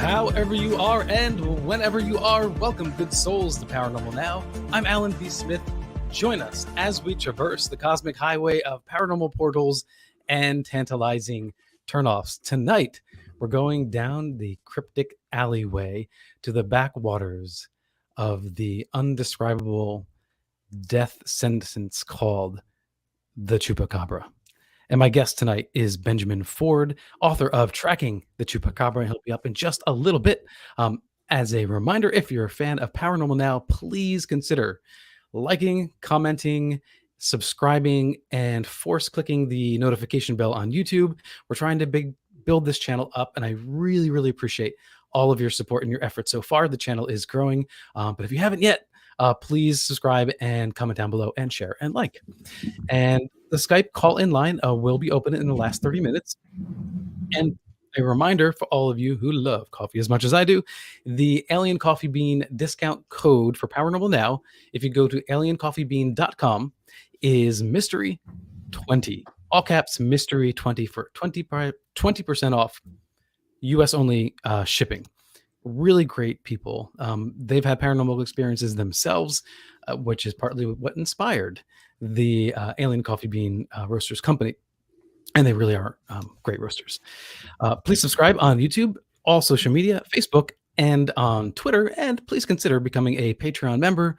however you are and whenever you are. Welcome, good souls, to Paranormal Now. I'm Alan B. Smith. Join us as we traverse the cosmic highway of paranormal portals and tantalizing turnoffs. Tonight, we're going down the cryptic alleyway to the backwaters of the undescribable death sentence called the Chupacabra. And my guest tonight is Benjamin Ford, author of Tracking the Chupacabra. He'll be up in just a little bit. As a reminder, if you're a fan of Paranormal Now, please consider liking, commenting, subscribing, and force clicking the notification bell on YouTube. We're trying to build this channel up, and I really, really appreciate all of your support and your efforts so far. The channel is growing, but if you haven't yet, please subscribe and comment down below and share and like. And the Skype call-in line will be open in the last 30 minutes. And a reminder for all of you who love coffee as much as I do, the Alien Coffee Bean discount code for Paranormal Now, if you go to aliencoffeebean.com, is mystery20. All caps mystery20 for 20% off US only shipping. Really great people. They've had paranormal experiences themselves, which is partly what inspired the Alien Coffee Bean Roasters Company. And they really are great roasters. Please subscribe on YouTube, all social media, Facebook, and on Twitter. And please consider becoming a Patreon member,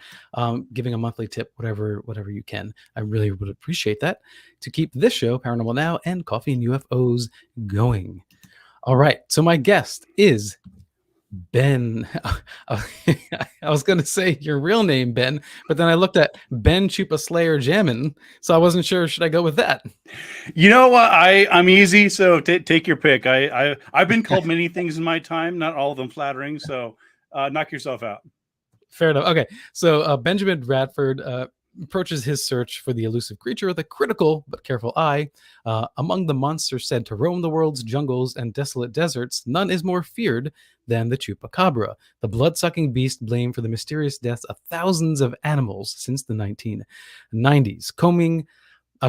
giving a monthly tip, whatever you can. I really would appreciate that to keep this show, Paranormal Now, and Coffee and UFOs going. All right. So my guest is Ben. I was going to say your real name, Ben, but then I looked at Ben Chupa Slayer Jammin', so I wasn't sure. Should I go with that? You know what? I'm easy, so take your pick. I've been called many things in my time, not all of them flattering. So knock yourself out. Fair enough. Okay, so Benjamin Radford approaches his search for the elusive creature with a critical but careful eye. Among the monsters said to roam the world's jungles and desolate deserts, none is more feared than the Chupacabra, the blood-sucking beast blamed for the mysterious deaths of thousands of animals since the 1990s,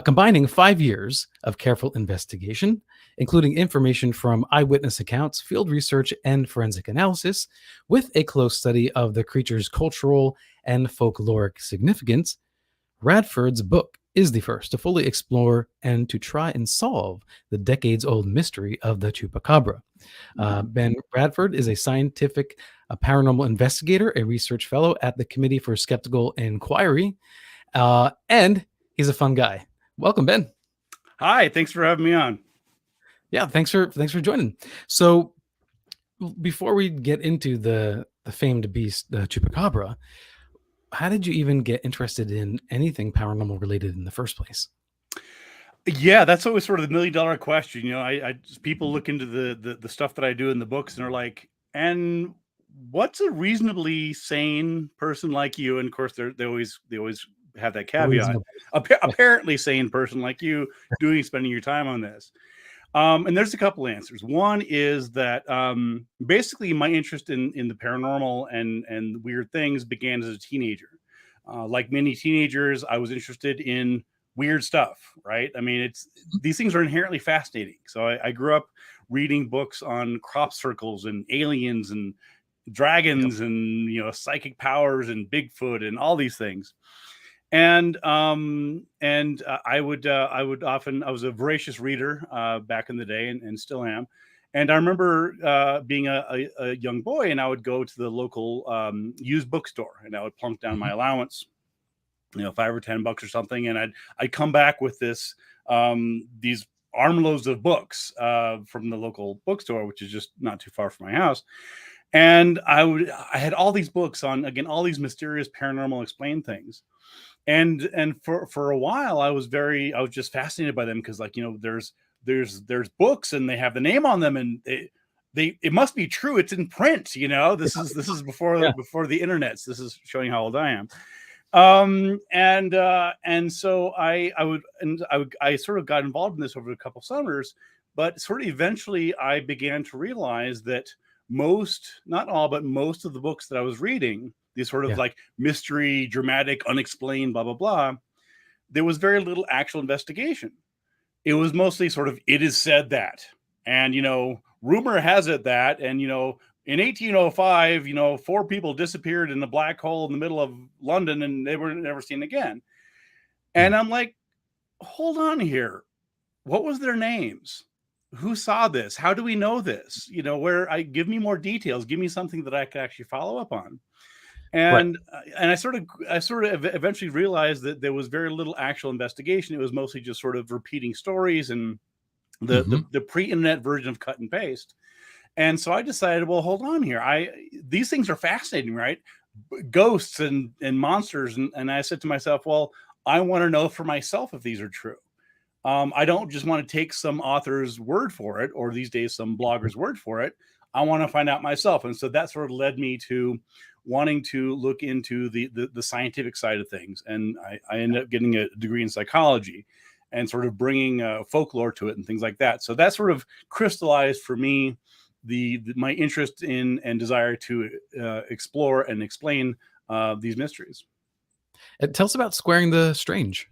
combining 5 years of careful investigation, including information from eyewitness accounts, field research, and forensic analysis, with a close study of the creature's cultural and folkloric significance. Radford's book is the first to fully explore and to try and solve the decades-old mystery of the Chupacabra. Ben Radford is a scientific paranormal investigator, a research fellow at the Committee for Skeptical Inquiry, and he's a fun guy. Welcome, Ben. Hi, thanks for having me on. Yeah, thanks for joining. So before we get into the famed beast, the Chupacabra, how did you even get interested in anything paranormal related in the first place? Yeah, that's always sort of the $1 million question. You know, people look into the stuff that I do in the books and they're like, and what's a reasonably sane person like you? And of course, they always have that caveat. Apparently sane person like you spending your time on this. And there's a couple answers. One is that basically my interest in the paranormal and weird things began as a teenager. Like many teenagers, I was interested in weird stuff, right? I mean, these things are inherently fascinating. So I grew up reading books on crop circles and aliens and dragons and, you know, psychic powers and Bigfoot and all these things. And I was a voracious reader back in the day and still am. And I remember being a young boy, and I would go to the local used bookstore, and I would plunk down my allowance, you know, $5 or $10 or something, and I'd come back with these armloads of books from the local bookstore, which is just not too far from my house. And I had all these books on, again, all these mysterious paranormal explained things. And for a while I was just fascinated by them because, like, you know, there's books and they have the name on them and it must be true. It's in print, you know. This is before the internets. This is showing how old I am. And so I sort of got involved in this over a couple summers, but sort of eventually I began to realize that not all, but most of the books that I was reading, these sort of like mystery, dramatic, unexplained, blah, blah, blah, there was very little actual investigation. It was mostly sort of, it is said that, and, you know, rumor has it that, and, you know, in 1805, 4 people disappeared in a black hole in the middle of London and they were never seen again. And I'm like, hold on here. What was their names? Who saw this? How do we know this? Give me more details. Give me something that I could actually follow up on. And I sort of eventually realized that there was very little actual investigation. It was mostly just sort of repeating stories and the pre-internet version of cut and paste. And so I decided, well, hold on here. These things are fascinating, right? Ghosts and monsters. And I said to myself, well, I want to know for myself if these are true. I don't just want to take some author's word for it, or these days some blogger's word for it. I want to find out myself. And so that sort of led me to wanting to look into the scientific side of things. And I ended up getting a degree in psychology and sort of bringing folklore to it and things like that. So that sort of crystallized for me my interest in and desire to explore and explain these mysteries. Tell us about Squaring the Strange.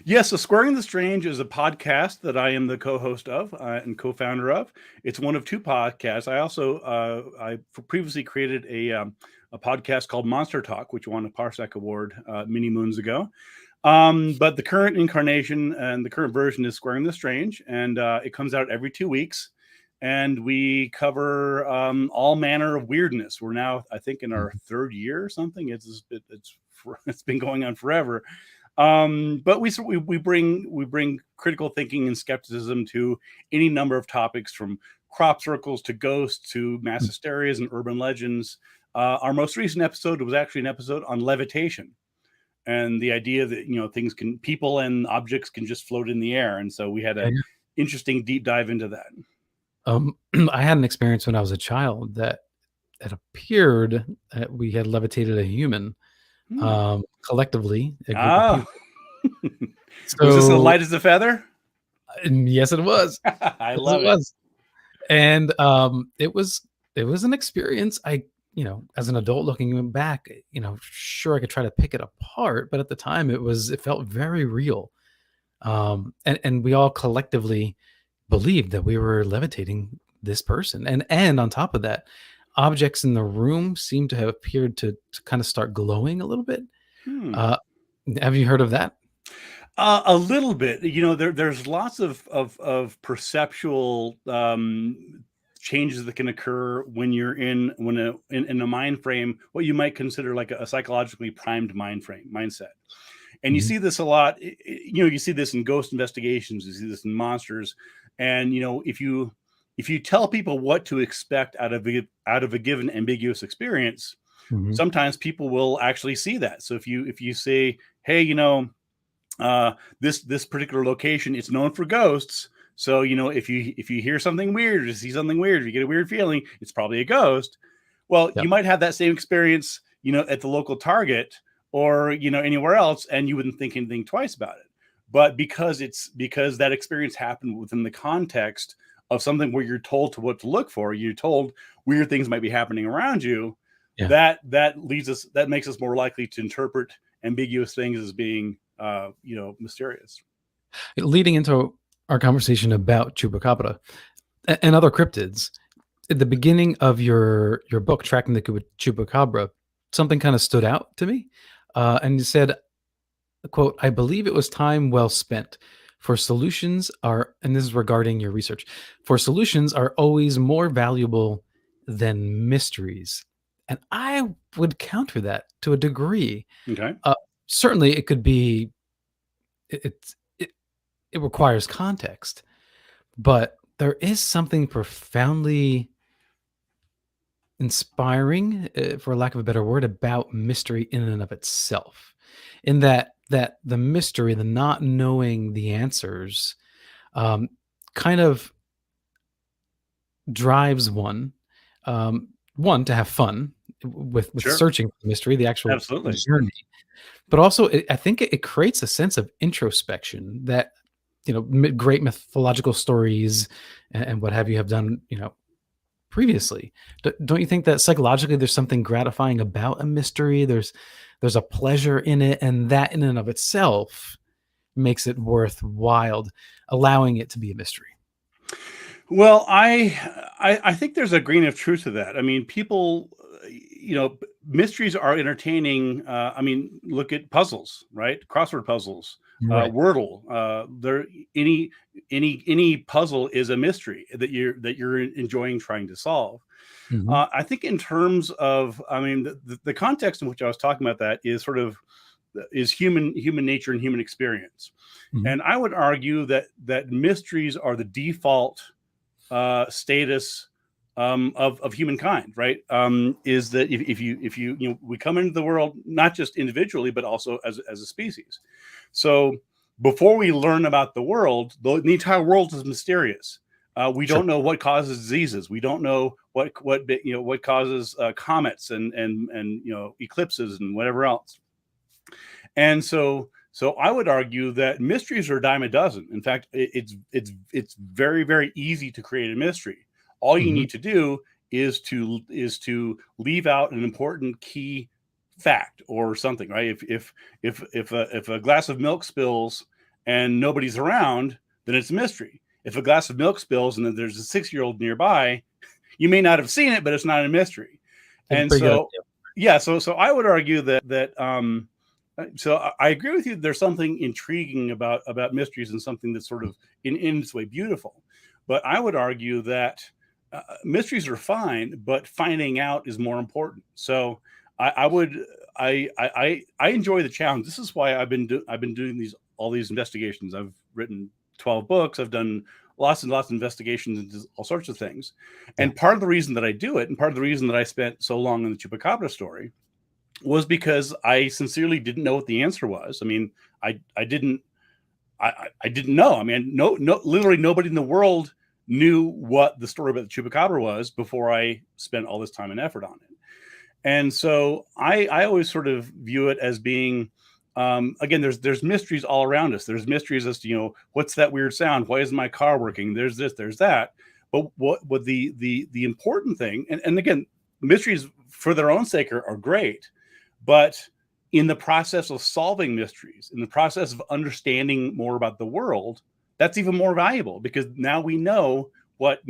Yes, so Squaring the Strange is a podcast that I am the co-host of and co-founder of. It's one of 2 podcasts. I also I previously created a podcast called Monster Talk, which won a Parsec Award many moons ago. But the current incarnation and the current version is Squaring the Strange, and it comes out every 2 weeks. And we cover all manner of weirdness. We're now, I think, in our 3rd year or something. It's been going on forever. But we bring critical thinking and skepticism to any number of topics, from crop circles to ghosts to mass hysterias and urban legends. Our most recent episode was actually an episode on levitation and the idea that people and objects can just float in the air. And so we had an interesting deep dive into that. I had an experience when I was a child that it appeared that we had levitated a human. Collectively, a group of people. So, was this as light as a feather? Yes, it was. I love it. And it was an experience. As an adult looking back, sure, I could try to pick it apart, but at the time it felt very real. And we all collectively believed that we were levitating this person. And on top of that, objects in the room seem to have appeared to kind of start glowing a little bit. Have you heard of that? A little bit. There's lots of perceptual changes that can occur when you're in a mind frame, what you might consider like a psychologically primed mindset. And you see this a lot. You see this in ghost investigations. You see this in monsters. And if you tell people what to expect out of a given ambiguous experience, sometimes people will actually see that. So if you say, hey, this particular location, it's known for ghosts. So if you hear something weird, or see something weird, or you get a weird feeling, it's probably a ghost. Well, you might have that same experience, at the local Target or anywhere else, and you wouldn't think anything twice about it. But because that experience happened within the context of something where you're told what to look for, you're told weird things might be happening around you. That makes us more likely to interpret ambiguous things as being mysterious. Leading into our conversation about Chupacabra and other cryptids, at the beginning of your book, Tracking the Chupacabra, something kind of stood out to me, and you said, quote, "I believe it was time well spent. For solutions are," and this is regarding your research, "for solutions are always more valuable than mysteries." And I would counter that to a degree. Okay. Certainly, it could be. It requires context, but there is something profoundly inspiring, for lack of a better word, about mystery in and of itself. In that the mystery, the not knowing the answers, kind of drives one to have fun with searching for the mystery, the actual journey. But also, I think it creates a sense of introspection that great mythological stories and what have you have done previously. Don't you think that psychologically there's something gratifying about a mystery? There's a pleasure in it, and that in and of itself makes it worthwhile allowing it to be a mystery. Well, I think there's a grain of truth to that. I mean, people, mysteries are entertaining. I mean, look at puzzles, right? Crossword puzzles, Right. Wordle. There, any any puzzle is a mystery that you're enjoying trying to solve. Hmm. I think in terms of, I mean, the context in which I was talking about that is sort of is human nature and human experience. Hmm. And I would argue that mysteries are the default status of humankind, right? Is that if you we come into the world not just individually but also as a species. So before we learn about the world, the entire world is mysterious. We Sure. don't know what causes diseases. We don't know what causes comets and eclipses and whatever else. And so I would argue that mysteries are a dime a dozen. In fact, it's very very easy to create a mystery. All you Hmm. need to do is to leave out an important key fact or something, right? If a glass of milk spills and nobody's around, then it's a mystery. If a glass of milk spills and then there's a 6-year-old nearby, you may not have seen it, but it's not a mystery. That's a And pretty good so, idea. yeah, so I would argue that I agree with you. There's something intriguing about mysteries and something that's sort of in its way beautiful. But I would argue that mysteries are fine, but finding out is more important. So I would I enjoy the challenge. This is why I've been doing all these investigations. I've written 12 books. I've done lots and lots of investigations into all sorts of things. Yeah. And part of the reason that I do it, and part of the reason that I spent so long in the Chupacabra story, was because I sincerely didn't know what the answer was. I mean, I didn't I didn't know. I mean, literally nobody in the world knew what the story about the Chupacabra was before I spent all this time and effort on it. And so I always sort of view it as being, again, there's mysteries all around us. There's mysteries as to, what's that weird sound? Why isn't my car working? There's this, there's that. But what the important thing, and again, mysteries for their own sake are great, but in the process of solving mysteries, in the process of understanding more about the world, that's even more valuable because now we know what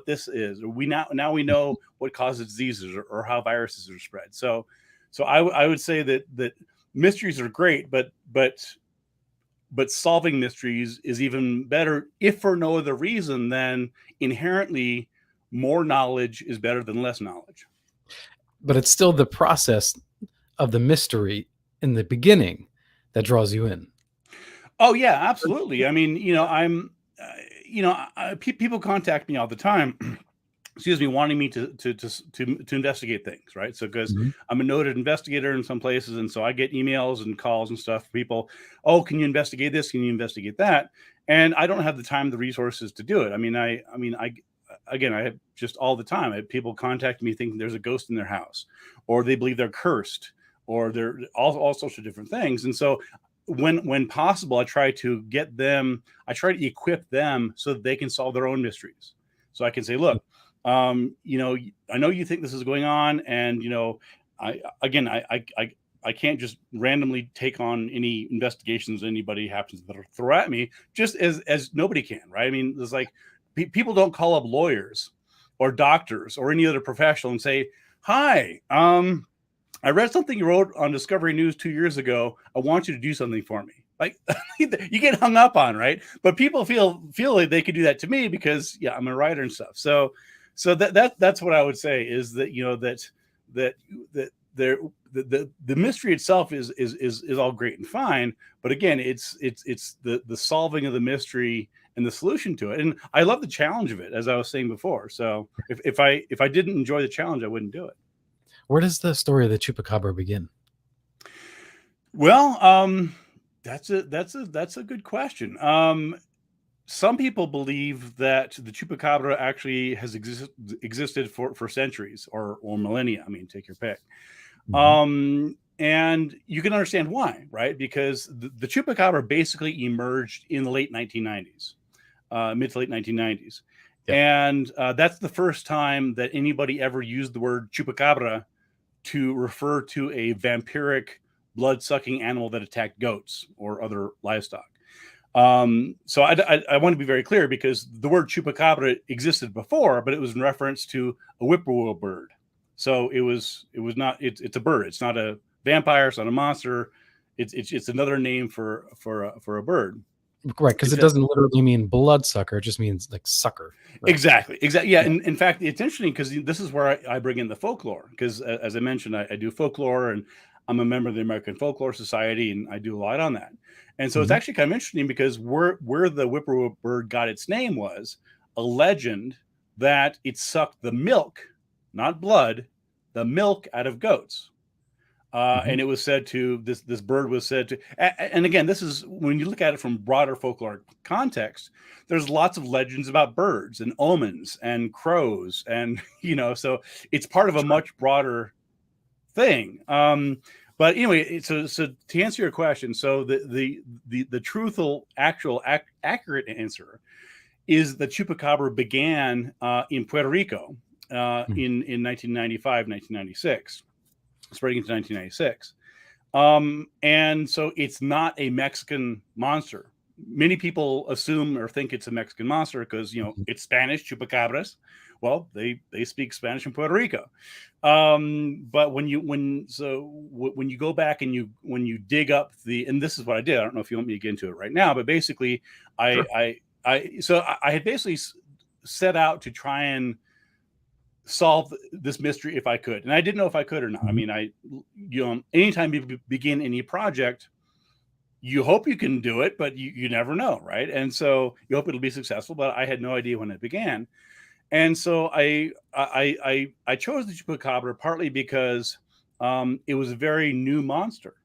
this is, or now we know what causes diseases or how viruses are spread. So I would say that mysteries are great, but solving mysteries is even better, if for no other reason than inherently more knowledge is better than less knowledge. But it's still the process of the mystery in the beginning that draws you in. Oh yeah, absolutely. I mean, people contact me all the time. Excuse me, wanting me to investigate things, right? So because Mhm. I'm a noted investigator in some places, and so I get emails and calls and stuff from people. Oh, can you investigate this? Can you investigate that? And I don't have the time, the resources to do it. I again, I have just all the time. I have people contact me thinking there's a ghost in their house, or they believe they're cursed, or they're all sorts of different things. And so when possible, I try to equip them so that they can solve their own mysteries. So I can say, look, I know you think this is going on, and I again, I can't just randomly take on any investigations anybody happens to throw at me, just as nobody can, right? I mean, there's like people don't call up lawyers or doctors or any other professional and say, "Hi, I read something you wrote on Discovery News 2 years ago. I want you to do something for me." Like you get hung up on, right? But people feel like they could do that to me because yeah, I'm a writer and stuff. So that's what I would say is that that that there the mystery itself is all great and fine, but again, it's the solving of the mystery and the solution to it. And I love the challenge of it, as I was saying before. So if I didn't enjoy the challenge, I wouldn't do it. Where does the story of the Chupacabra begin? Well, that's a good question. Some people believe that the chupacabra actually has existed for centuries or millennia. I mean, take your pick. Mhm. And you can understand why, right? Because the chupacabra basically emerged in the late 1990s, mid to late 1990s. Yeah. And that's the first time that anybody ever used the word chupacabra to refer to a vampiric, blood sucking animal that attacked goats or other livestock. So I want to be very clear, because the word Chupacabra existed before, but it was in reference to a whippoorwill bird. So it was not, it's a bird. It's not a vampire. It's not a monster. It's another name for a bird. Right, because it doesn't literally mean bloodsucker; it just means like sucker. Right? Exactly. Yeah. In fact, it's interesting because this is where I bring in the folklore. Because as I mentioned, I do folklore, and I'm a member of the American Folklore Society, and I do a lot on that. And so it's actually kind of interesting, because where the whippoorwill bird got its name was a legend that it sucked the milk, not blood, the milk out of goats. And it was said to, this bird was said to, and again, this is when you look at it from broader folkloric context, there's lots of legends about birds and omens and crows, and so it's part of a much broader thing. But anyway, so to answer your question, so the truthful, accurate answer is that Chupacabra began in Puerto Rico in 1995, 1996. Spreading into 1996. And so it's not a Mexican monster. Many people assume or think it's a Mexican monster because, it's Spanish, chupacabras. Well, they speak Spanish in Puerto Rico. But when you go back and when you dig up and this is what I did. I don't know if you want me to get into it right now, but basically Sure. I had basically set out to try and solve this mystery if I could. And I didn't know if I could or not. I mean, anytime you begin any project, you hope you can do it, but you never know, right? And so you hope it'll be successful, but I had no idea when it began. And so I chose the Chupacabra partly because it was a very new monster.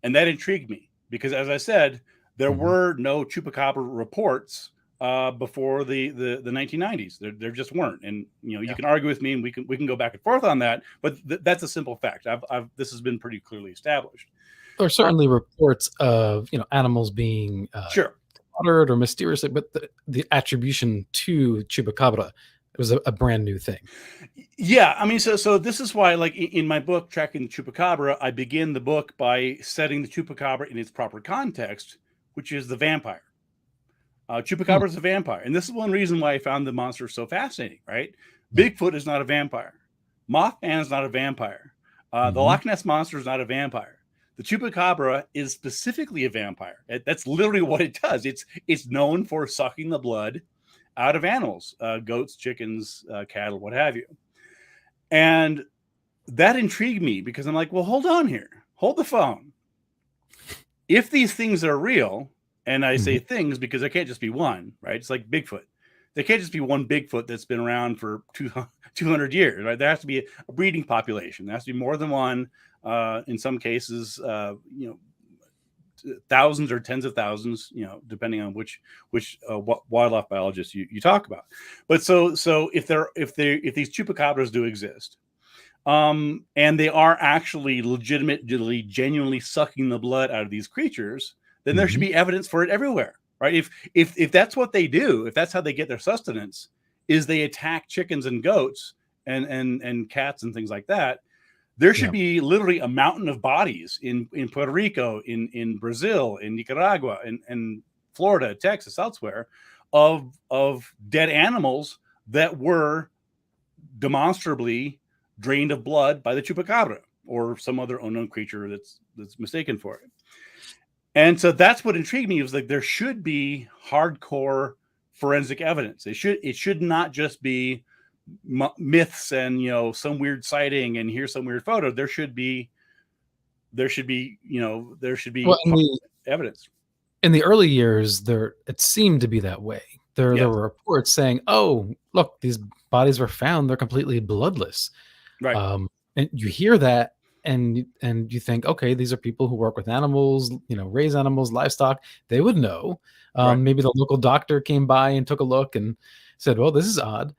And that intrigued me because, as I said, there were no Chupacabra reports before the 1990s. There just weren't. And you can argue with me, and we can go back and forth on that, but that's a simple fact. This has been pretty clearly established. There are certainly reports of animals being slaughtered or mysteriously, but the attribution to Chupacabra was a brand new thing. Yeah, I mean, so this is why, like in my book, Tracking the Chupacabra, I begin the book by setting the Chupacabra in its proper context, which is the vampire. Chupacabra is a vampire, and this is one reason why I found the monster so fascinating. Right, Bigfoot is not a vampire. Mothman is not a vampire. The Loch Ness monster is not a vampire. The Chupacabra is specifically a vampire. That's literally what it does. It's known for sucking the blood out of animals, goats, chickens, cattle, what have you. And that intrigued me because I'm like, well, hold on here. Hold the phone. If these things are real, and I say things because there can't just be one, right? It's like Bigfoot. There can't just be one Bigfoot that's been around for 200 years, right? There has to be a breeding population. There has to be more than one. In some cases, thousands or tens of thousands, depending on which wildlife biologist you talk about. But so if these chupacabras do exist, and they are actually legitimately, genuinely sucking the blood out of these creatures, then there should be evidence for it everywhere, right? If that's what they do, if that's how they get their sustenance, is they attack chickens and goats and cats and things like that, there should be literally a mountain of bodies in Puerto Rico, in Brazil, in Nicaragua, in Florida, Texas, elsewhere, of dead animals that were demonstrably drained of blood by the chupacabra or some other unknown creature that's mistaken for it. And so that's what intrigued me. It was like there should be hardcore forensic evidence. It should not just be myths and some weird sighting and here's some weird photo. There should be evidence. In the early years, it seemed to be that way. There were reports saying, "Oh, look, these bodies were found; they're completely bloodless." Right. And you hear that, and you think, okay, these are people who work with animals, raise animals, livestock. They would know. Maybe the local doctor came by and took a look and said, "Well, this is odd."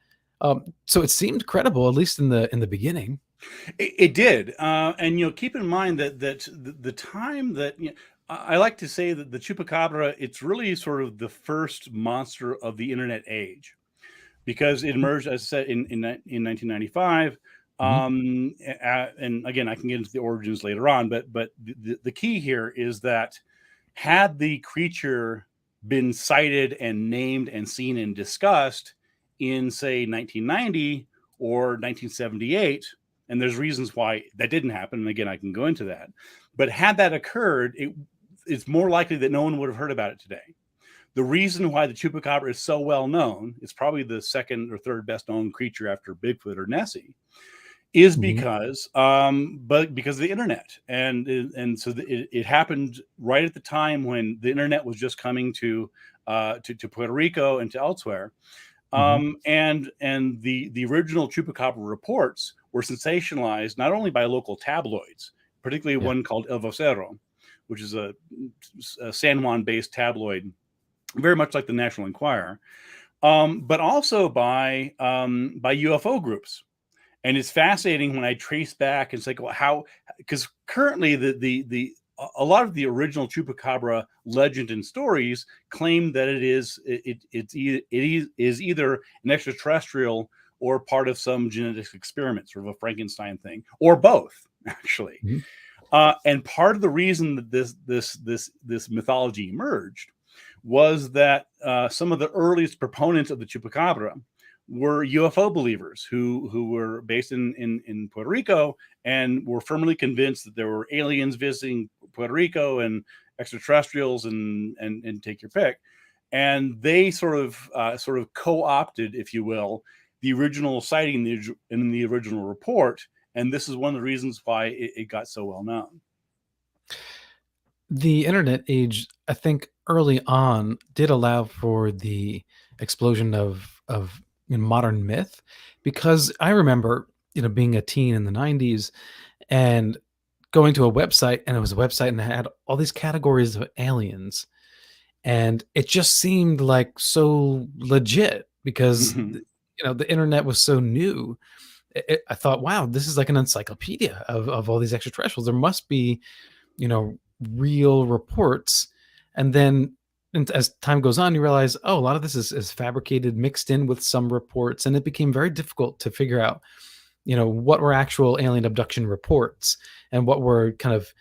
So it seemed credible, at least in the beginning. It did, and keep in mind that the time that I like to say that the chupacabra, it's really sort of the first monster of the internet age, because it emerged, as I said, in 1995. And again, I can get into the origins later on, but the key here is that had the creature been cited and named and seen and discussed in, say, 1990 or 1978. And there's reasons why that didn't happen. And again, I can go into that. But had that occurred, it's more likely that no one would have heard about it today. The reason why the Chupacabra is so well known, it's probably the second or third best known creature after Bigfoot or Nessie, is because because of the internet. And so it happened right at the time when the internet was just coming to Puerto Rico and to elsewhere. And the original Chupacabra reports were sensationalized not only by local tabloids, particularly one called El Vocero, which is a San Juan-based tabloid, very much like the National Enquirer, but also by UFO groups. And it's fascinating when I trace back and say, well, how? Because currently a lot of the original Chupacabra legend and stories claim that it is either an extraterrestrial or part of some genetic experiment, sort of a Frankenstein thing, or both, actually. And part of the reason that this mythology emerged was that some of the earliest proponents of the Chupacabra were UFO believers who were based in Puerto Rico and were firmly convinced that there were aliens visiting Puerto Rico and extraterrestrials and take your pick. And they sort of co-opted, if you will, the original sighting in the original report. And this is one of the reasons why it got so well known. The internet age, I think, early on did allow for the explosion of modern myth, because I remember, being a teen in the 90s and going to a website, and it was a website and it had all these categories of aliens, and it just seemed like so legit because the internet was so new. I thought, wow, this is like an encyclopedia of all these extraterrestrials. There must be real reports. And then as time goes on, you realize, oh, a lot of this is fabricated, mixed in with some reports, and it became very difficult to figure out what were actual alien abduction reports and what were kind of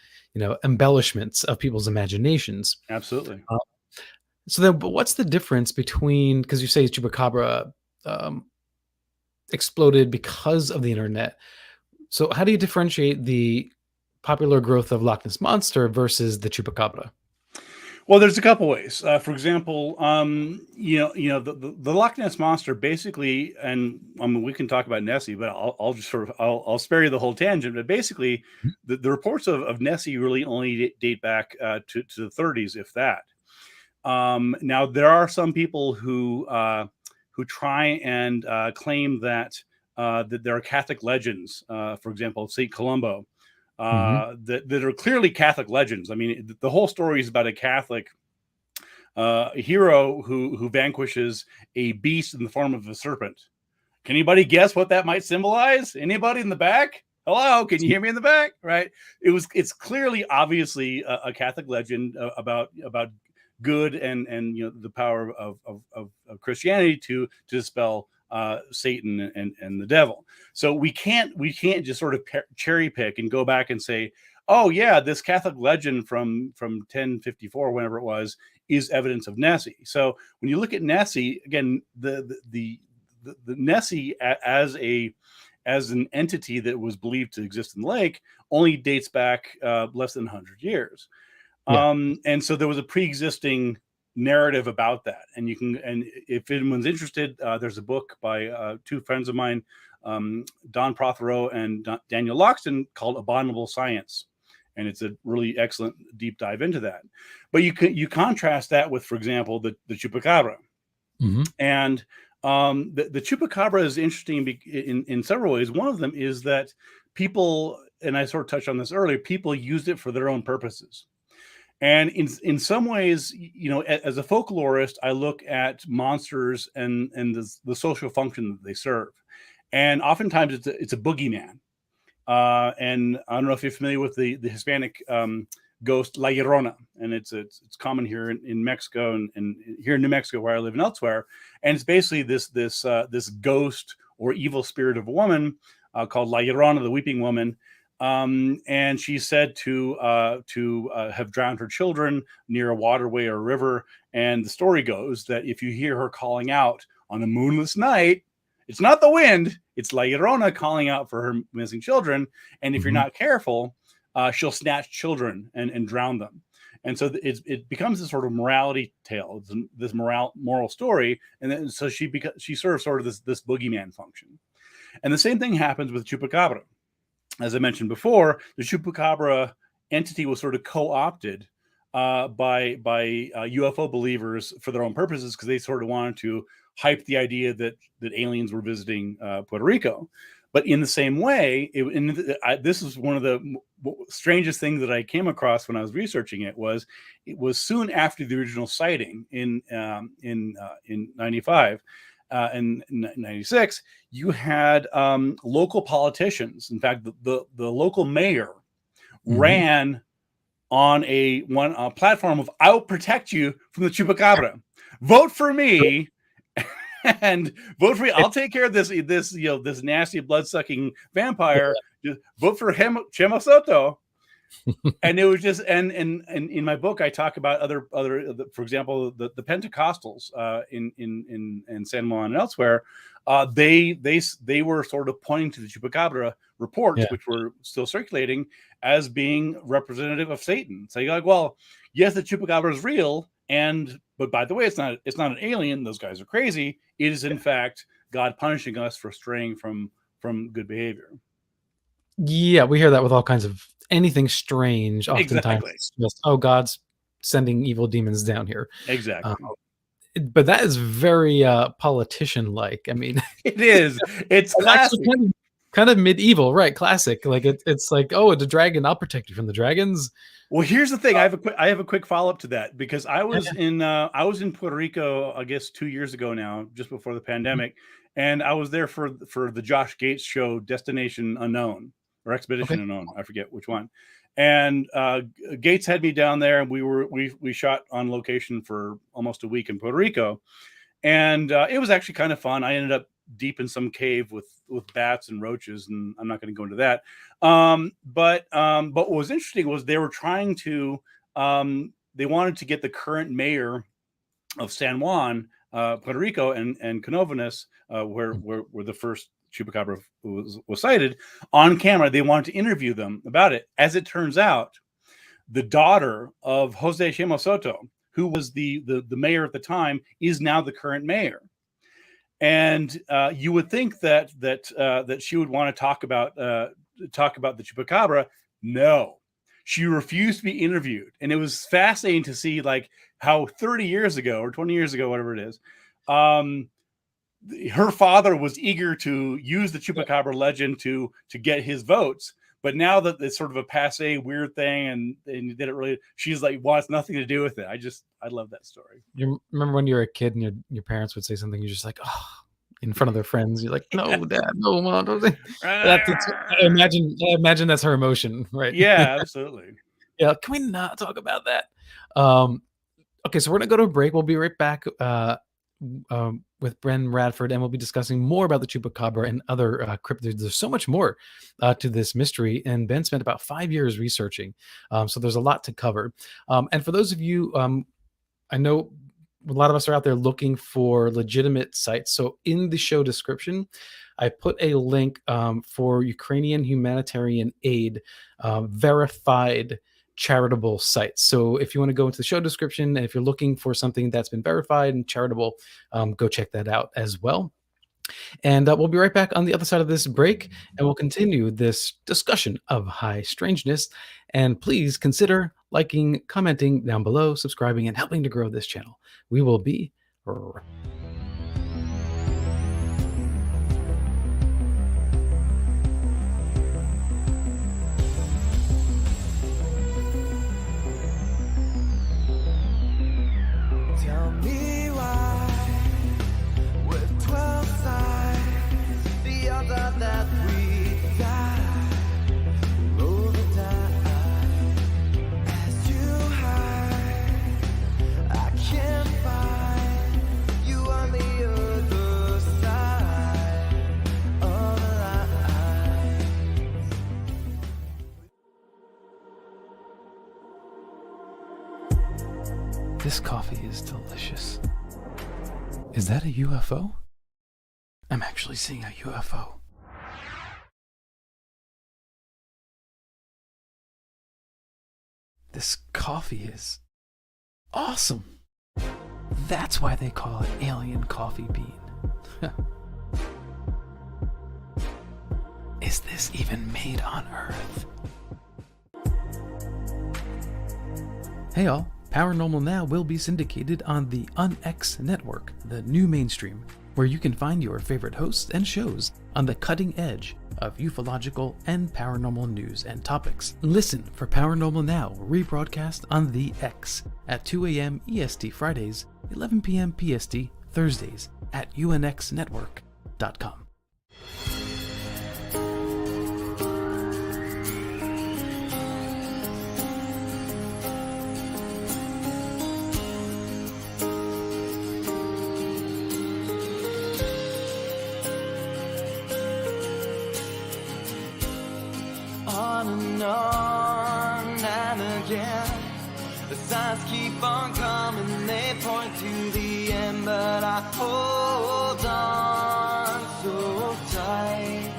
embellishments of people's imaginations. Absolutely. So then, but what's the difference between, because you say Chupacabra exploded because of the internet, so how do you differentiate the popular growth of Loch Ness Monster versus the Chupacabra? Well, there's a couple ways. For example, the Loch Ness Monster basically, and I mean, we can talk about Nessie, but I'll spare you the whole tangent. But basically, the reports of Nessie really only date back to the 30s, if that. Now there are some people who try and claim that there are Catholic legends, for example, Saint Columbo. That are clearly Catholic legends. I mean, the whole story is about a Catholic hero who vanquishes a beast in the form of a serpent. Can anybody guess what that might symbolize? Anybody in the back? Hello, can you hear me in the back? Right? It's clearly, obviously, a Catholic legend about good and the power of Christianity to dispel Satan and the devil. So we can't just sort of cherry pick and go back and say, oh yeah, this Catholic legend from 1054, whenever it was, is evidence of Nessie. So when you look at Nessie, again, the Nessie as an entity that was believed to exist in the lake only dates back less than 100 years. And so there was a pre-existing narrative about that, and if anyone's interested, there's a book by two friends of mine, Don Prothero and Daniel Loxton, called Abominable Science, and it's a really excellent deep dive into that. But you contrast that with, for example, the Chupacabra. And the Chupacabra is interesting in several ways. One of them is that people, and I sort of touched on this earlier, people used it for their own purposes. And in some ways, as a folklorist, I look at monsters and the social function that they serve. And oftentimes it's a boogeyman. And I don't know if you're familiar with the Hispanic ghost La Llorona, and it's common here in Mexico and here in New Mexico where I live and elsewhere. And it's basically this ghost or evil spirit of a woman called La Llorona, the Weeping Woman, And she's said to have drowned her children near a waterway or a river. And the story goes that if you hear her calling out on a moonless night, it's not the wind, it's La Llorona calling out for her missing children. And if you're not careful, she'll snatch children and drown them. And so it becomes this sort of morality tale, this moral story. And then so she serves sort of this boogeyman function. And the same thing happens with Chupacabra. As I mentioned before, the Chupacabra entity was sort of co-opted by UFO believers for their own purposes, because they sort of wanted to hype the idea that aliens were visiting Puerto Rico. But in the same way, this is one of the strangest things that I came across when I was researching it. It was soon after the original sighting in 95 and 96. You had local politicians. In fact, the local mayor ran on a platform of "I will protect you from the Chupacabra. Vote for me." And vote for me. I'll take care of this nasty blood-sucking vampire. Just vote for Chema Soto. And it was just and in my book I talk about other for example the Pentecostals in San Juan and elsewhere. They were sort of pointing to the Chupacabra reports, which were still circulating, as being representative of Satan. So you're like, well, yes, the Chupacabra is real, but by the way, it's not an alien. Those guys are crazy. It is in fact God punishing us for straying from good behavior. Yeah, we hear that with all kinds of anything strange. Oftentimes, it's just, oh, God's sending evil demons down here. Exactly. But that is very politician-like. I mean, it is. It's classic. Kind of medieval, right? Classic. Like it's like, oh, the dragon. I'll protect you from the dragons. Well, here's the thing. I have a quick follow-up to that, because I was in Puerto Rico, I guess 2 years ago now, just before the pandemic, and I was there for the Josh Gates show, Destination Unknown or Expedition Unknown. I forget which one. And Gates had me down there, and we shot on location for almost a week in Puerto Rico, and it was actually kind of fun. I ended up deep in some cave with bats and roaches, and I'm not going to go into that. But what was interesting was they were trying to they wanted to get the current mayor of San Juan, Puerto Rico, and Canóvanas, where the first Chupacabra was sighted, on camera. They wanted to interview them about it. As it turns out, the daughter of Jose Chema Soto, who was the mayor at the time, is now the current mayor. And you would think that she would want to talk about the Chupacabra. No, she refused to be interviewed. And it was fascinating to see like how 30 years ago or 20 years ago, whatever it is, her father was eager to use the Chupacabra legend to get his votes. But now that it's sort of a passé weird thing, and you didn't really, she's like, wants nothing to do with it. I love that story. You remember when you were a kid and your parents would say something, you're just like, oh, in front of their friends, you're like, no, Dad, no, Mom, don't say. I imagine that's her emotion, right? Yeah, absolutely. Yeah, can we not talk about that? Okay, so we're gonna go to a break. We'll be right back with Bren Radford, and we'll be discussing more about the Chupacabra and other cryptids. There's so much more to this mystery, and Ben spent about 5 years researching, so there's a lot to cover. And for those of you, I know a lot of us are out there looking for legitimate sites. So in the show description, I put a link for Ukrainian humanitarian aid verified charitable sites. So if you want to go into the show description, and if you're looking for something that's been verified and charitable, go check that out as well. And we'll be right back on the other side of this break, and we'll continue this discussion of high strangeness. And please consider liking, commenting down below, subscribing, and helping to grow this channel. We will be right. Tell me why, with 12 sides, the other that we die, roll the die. As you hide, I can't find you. This coffee is delicious. Is that a UFO? I'm actually seeing a UFO. This coffee is awesome. That's why they call it alien coffee bean. Is this even made on Earth? Hey all, Paranormal Now will be syndicated on the UnX network, the new mainstream, where you can find your favorite hosts and shows on the cutting edge of ufological and paranormal news and topics. Listen for Paranormal Now rebroadcast on the X at 2 a.m. EST Fridays, 11 p.m. PST Thursdays at unxnetwork.com. On and again, the signs keep on coming, they point to the end, but I hold on so tight.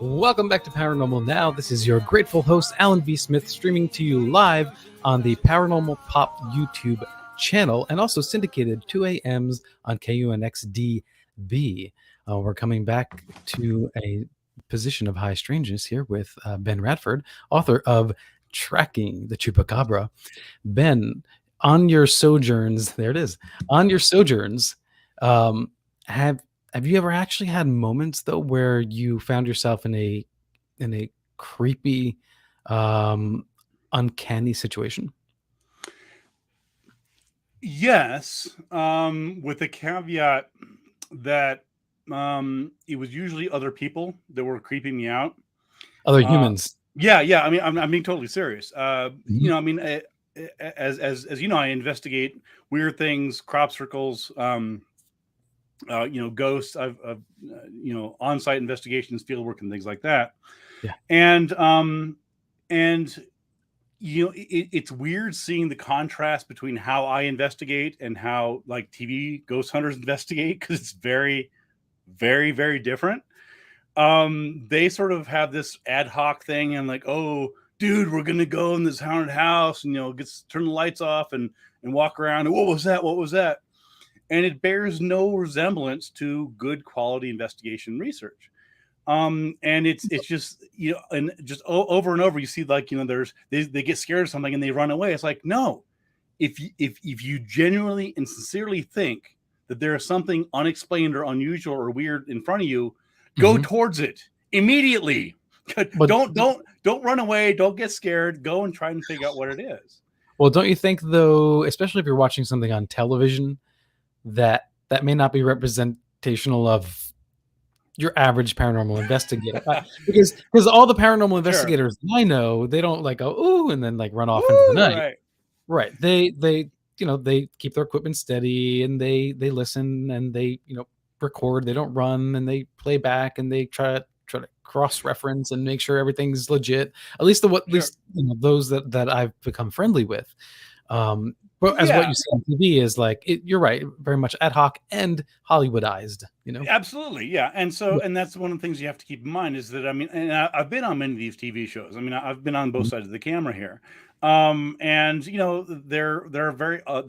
Welcome back to Paranormal Now. This is your grateful host, Alan B. Smith, streaming to you live on the Paranormal Pop YouTube channel and also syndicated 2 a.m.s on KUNX-DB. We're coming back to a position of high strangeness here with Ben Radford, author of Tracking the Chupacabra. Ben, on your sojourns, there it is, on your sojourns, have you ever actually had moments though where you found yourself in a creepy, uncanny situation? Yes, with the caveat that it was usually other people that were creeping me out. Other humans. Yeah. I mean, I'm being totally serious. You know, I mean, as you know, I investigate weird things, crop circles, you know, ghosts. I've you know, on-site investigations, field work, and things like that. Yeah. And you know, it's weird seeing the contrast between how I investigate and how like TV ghost hunters investigate, because it's very, very, very different. They sort of have this ad hoc thing and like, oh, dude, we're gonna go in this haunted house and, you know, turn the lights off and walk around. And what was that? What was that? And it bears no resemblance to good quality investigation research. And it's just, you know, and just over and over you see, like, you know, they get scared of something and they run away. It's like, no, if you genuinely and sincerely think that there is something unexplained or unusual or weird in front of you, go towards it immediately. But don't run away. Don't get scared. Go and try and figure out what it is. Well, don't you think though, especially if you're watching something on television, that may not be representational of your average paranormal investigator? because all the paranormal investigators I know, they don't like go ooh and then like run off into the night. Right. They you know, they keep their equipment steady and they listen and they, you know, record. They don't run and they play back and they try to cross-reference and make sure everything's legit. At least least you know, those that I've become friendly with. But as what you see on TV is like, you're right, very much ad hoc and Hollywoodized, you know? Absolutely, yeah. And so, and that's one of the things you have to keep in mind is that, I mean, and I've been on many of these TV shows. I mean, I've been on both sides of the camera here. And, you know, they're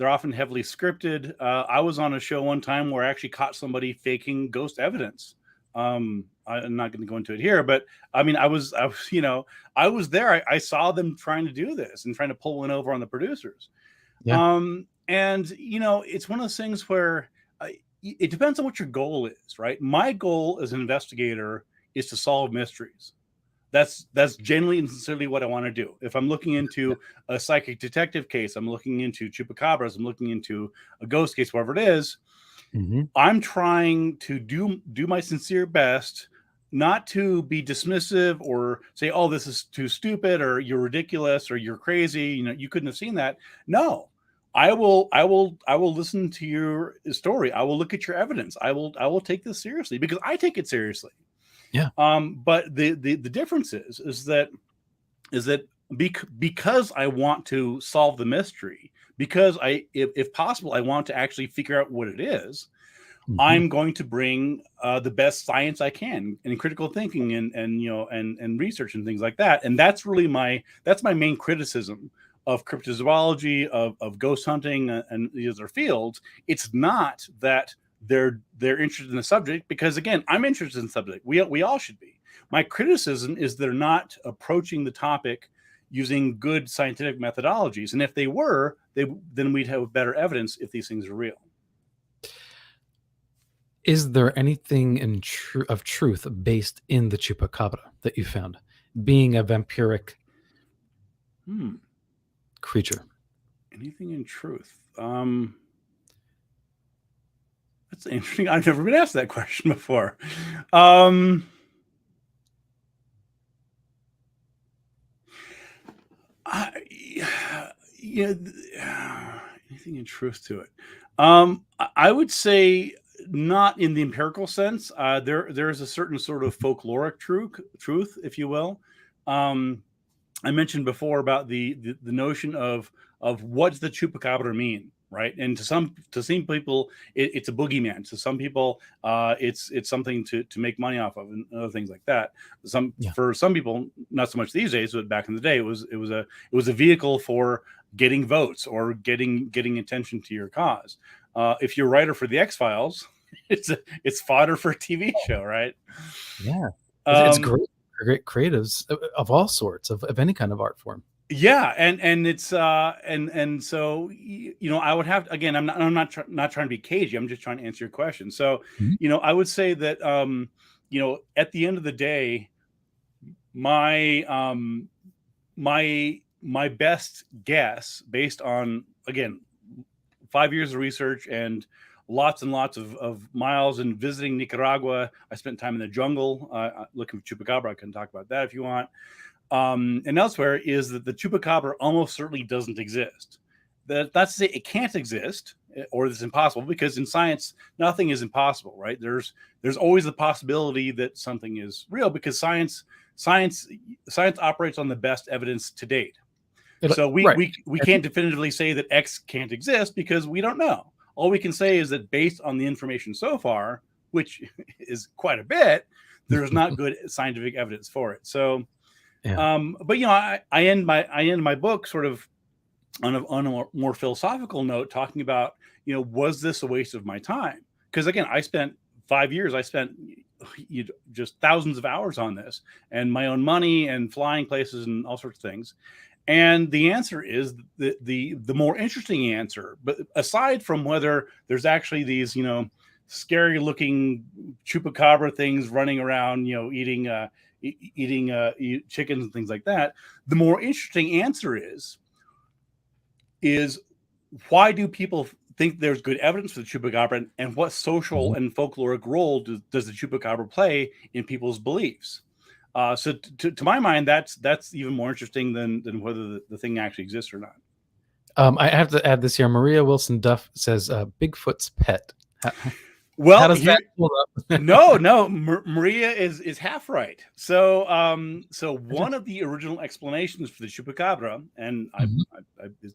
often heavily scripted. I was on a show one time where I actually caught somebody faking ghost evidence. I'm not going to go into it here, but I mean, I was, you know, I was there. I saw them trying to do this and trying to pull one over on the producers. Yeah. And you know, it's one of those things where it depends on what your goal is, right? My goal as an investigator is to solve mysteries. That's genuinely and sincerely what I want to do. If I'm looking into a psychic detective case, I'm looking into chupacabras, I'm looking into a ghost case, whatever it is, I'm trying to do my sincere best, not to be dismissive or say, oh, this is too stupid or you're ridiculous or you're crazy, you know, you couldn't have seen that. No, I will listen to your story. I will look at your evidence. I will take this seriously because I take it seriously. Yeah. But the difference is that is that because I want to solve the mystery, because if possible, I want to actually figure out what it is. I'm going to bring the best science I can and critical thinking and research and things like that. And that's really my main criticism of cryptozoology, of ghost hunting and the other fields. It's not that they're interested in the subject, because again, I'm interested in the subject. We all should be. My criticism is they're not approaching the topic using good scientific methodologies. And if they were, then we'd have better evidence if these things are real. Is there anything of truth based in the Chupacabra that you found, being a vampiric creature? Anything in truth? That's interesting. I've never been asked that question before. Anything in truth to it? I would say not in the empirical sense. There is a certain sort of folkloric truth, if you will. I mentioned before about the notion of what's the Chupacabra mean, right? And to some people, it's a boogeyman. To some people, it's something to make money off of, and other things like that. For some people, not so much these days, but back in the day, it was a vehicle for getting votes or getting attention to your cause. If you're a writer for the X-Files, it's fodder for a TV show, right? Yeah, it's great creatives of all sorts, of any kind of art form. Yeah, and it's and so I would have, again, I'm not trying to be cagey. I'm just trying to answer your question. So I would say that at the end of the day, my best guess, based on, again, 5 years of research and lots and lots of miles and visiting Nicaragua. I spent time in the jungle looking for Chupacabra. I can talk about that if you want. And elsewhere, is that the Chupacabra almost certainly doesn't exist. That's to say it can't exist, or it's impossible, because in science, nothing is impossible, right? There's always the possibility that something is real, because science operates on the best evidence to date. So we can't definitively say that X can't exist, because we don't know. All we can say is that based on the information so far, which is quite a bit, there's not good scientific evidence for it. So, but I end my book sort of on a more philosophical note, talking about, was this a waste of my time? Because again, I spent 5 years. I spent just thousands of hours on this, and my own money, and flying places and all sorts of things. And the answer is the more interesting answer, but aside from whether there's actually these, scary looking Chupacabra things running around, eating chickens and things like that, the more interesting answer is why do people think there's good evidence for the Chupacabra, and what social and folkloric role does the Chupacabra play in people's beliefs? So to my mind, that's even more interesting than whether the thing actually exists or not. I have to add this here. Maria Wilson Duff says Bigfoot's pet. Well, how does that hold up? No, Maria is half right. So one of the original explanations for the Chupacabra, and I'm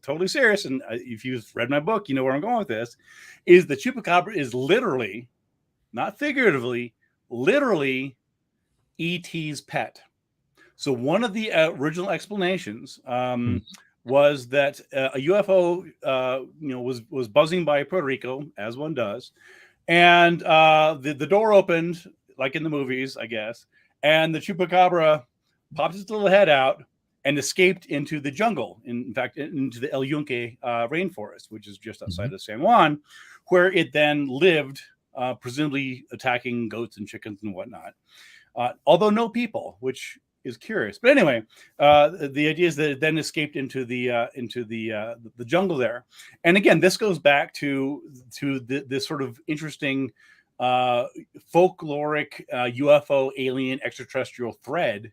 totally serious, and if you've read my book, you know where I'm going with this, is the Chupacabra is literally, not figuratively, literally E.T.'s pet. So one of the original explanations was that a UFO, was buzzing by Puerto Rico, as one does, and the door opened, like in the movies, I guess, and the Chupacabra popped its little head out and escaped into the jungle. In fact, into the El Yunque rainforest, which is just outside of San Juan, where it then lived, presumably attacking goats and chickens and whatnot. Although no people, which is curious. But anyway, the idea is that it then escaped into the jungle there. And again, this goes back to this sort of interesting folkloric UFO alien extraterrestrial thread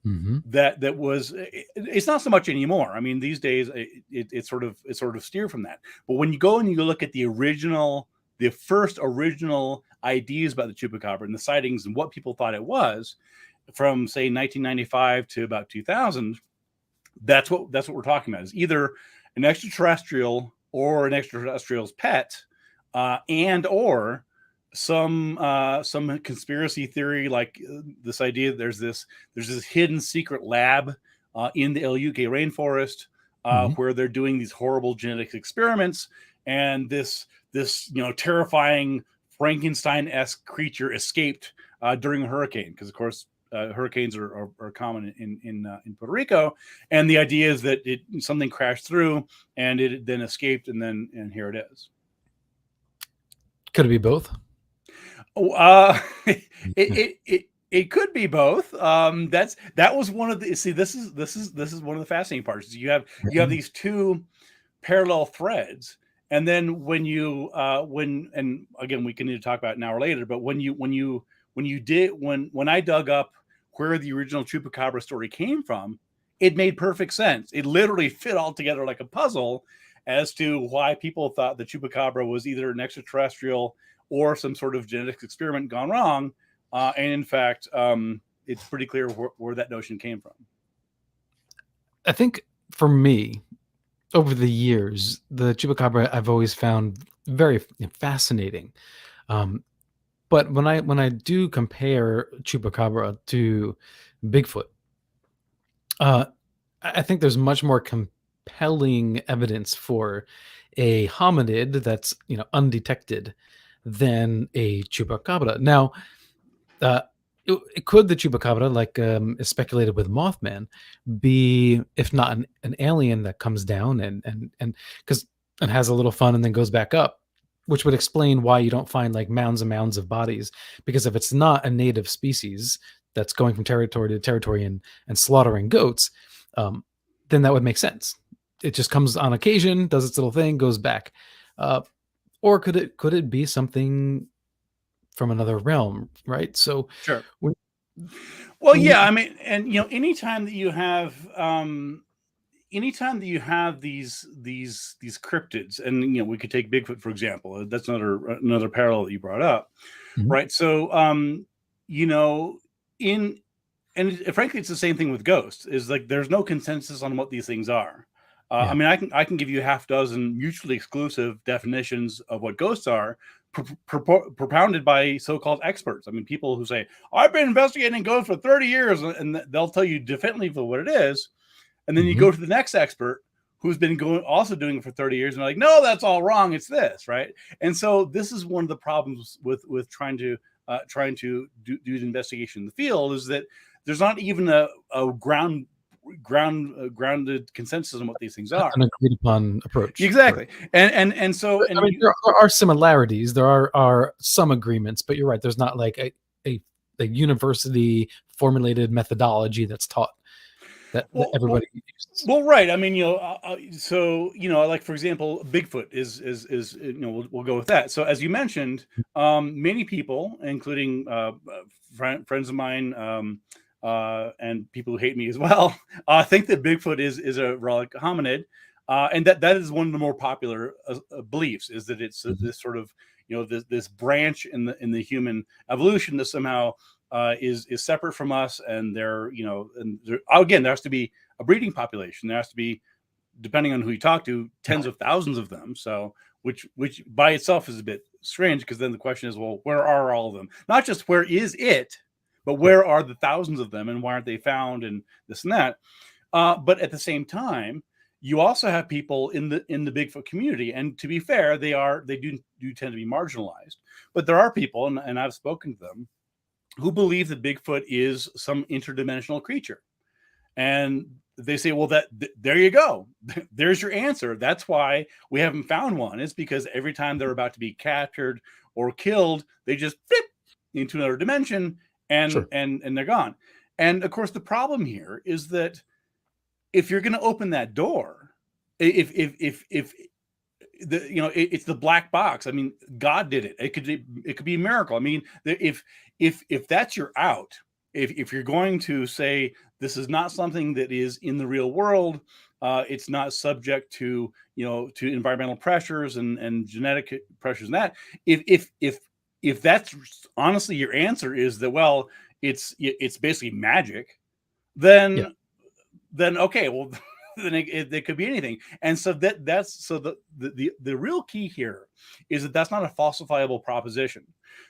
that was. It's not so much anymore. I mean, these days it sort of steered from that. But when you go and you look at the first original ideas about the Chupacabra and the sightings and what people thought it was, from say 1995 to about 2000, That's what we're talking about, is either an extraterrestrial or an extraterrestrial's pet, and or some conspiracy theory, like this idea that there's this hidden secret lab in the UK rainforest where they're doing these horrible genetic experiments, and this terrifying Frankenstein-esque creature escaped during a hurricane, because of course hurricanes are common in Puerto Rico, and the idea is that something crashed through and it then escaped, and here it is. Could it be both? It could be both. That was one of the, see, this is one of the fascinating parts. You have these two parallel threads, and then when and again, we can need to talk about it now or later, but when I dug up where the original Chupacabra story came from, it made perfect sense. It literally fit all together like a puzzle as to why people thought the Chupacabra was either an extraterrestrial or some sort of genetic experiment gone wrong. And in fact, it's pretty clear where that notion came from. I think for me, over the years, the Chupacabra I've always found very fascinating. But when I do compare Chupacabra to Bigfoot, I think there's much more compelling evidence for a hominid that's undetected than a Chupacabra. Now, could the Chupacabra, like is speculated with Mothman, be, if not an alien that comes down and has a little fun and then goes back up, which would explain why you don't find like mounds and mounds of bodies, because if it's not a native species that's going from territory to territory and slaughtering goats, then that would make sense. It just comes on occasion, does its little thing, goes back. Or could it be something from another realm, right? So sure. Well, yeah, I mean, and anytime that you have these cryptids, and we could take Bigfoot for example. That's another parallel that you brought up, right? So frankly, it's the same thing with ghosts. Is like there's no consensus on what these things are. I mean, I can give you half dozen mutually exclusive definitions of what ghosts are, propounded by so-called experts. I mean, people who say, I've been investigating ghosts for 30 years, and they'll tell you definitively what it is. And then you go to the next expert who's been also doing it for 30 years, and they're like, no, that's all wrong. It's this, right? And so this is one of the problems with trying to do the investigation in the field, is that there's not even a grounded consensus on what these things are. An agreed upon approach. Exactly. Right. And so I mean, there are similarities. There are some agreements, but you're right. There's not like a university formulated methodology that's taught that everybody uses. Well, right. I mean, so like for example, Bigfoot is we'll go with that. So as you mentioned, many people, including friends of mine, and people who hate me as well, think that Bigfoot is a relic hominid, and that is one of the more popular beliefs, is that it's this sort of this branch in the human evolution that somehow is separate from us, and again, there has to be a breeding population. There has to be, depending on who you talk to, tens of thousands of them. So which by itself is a bit strange, because then the question is, well, where are all of them? Not just where is it, but where are the thousands of them, and why aren't they found, and this and that. But at the same time, you also have people in the Bigfoot community, and to be fair, they do tend to be marginalized. But there are people, and I've spoken to them, who believe that Bigfoot is some interdimensional creature, and they say, well, there you go, there's your answer. That's why we haven't found one. It's because every time they're about to be captured or killed, they just flip into another dimension. And they're gone. And of course, the problem here is that if you're going to open that door, if it's the black box. I mean, God did it. It could be a miracle. I mean, if that's your out, if you're going to say this is not something that is in the real world, it's not subject to environmental pressures and genetic pressures, and that if that's honestly your answer, is that, well, it's basically magic, then then okay, well, then it could be anything. And so the real key here is that that's not a falsifiable proposition.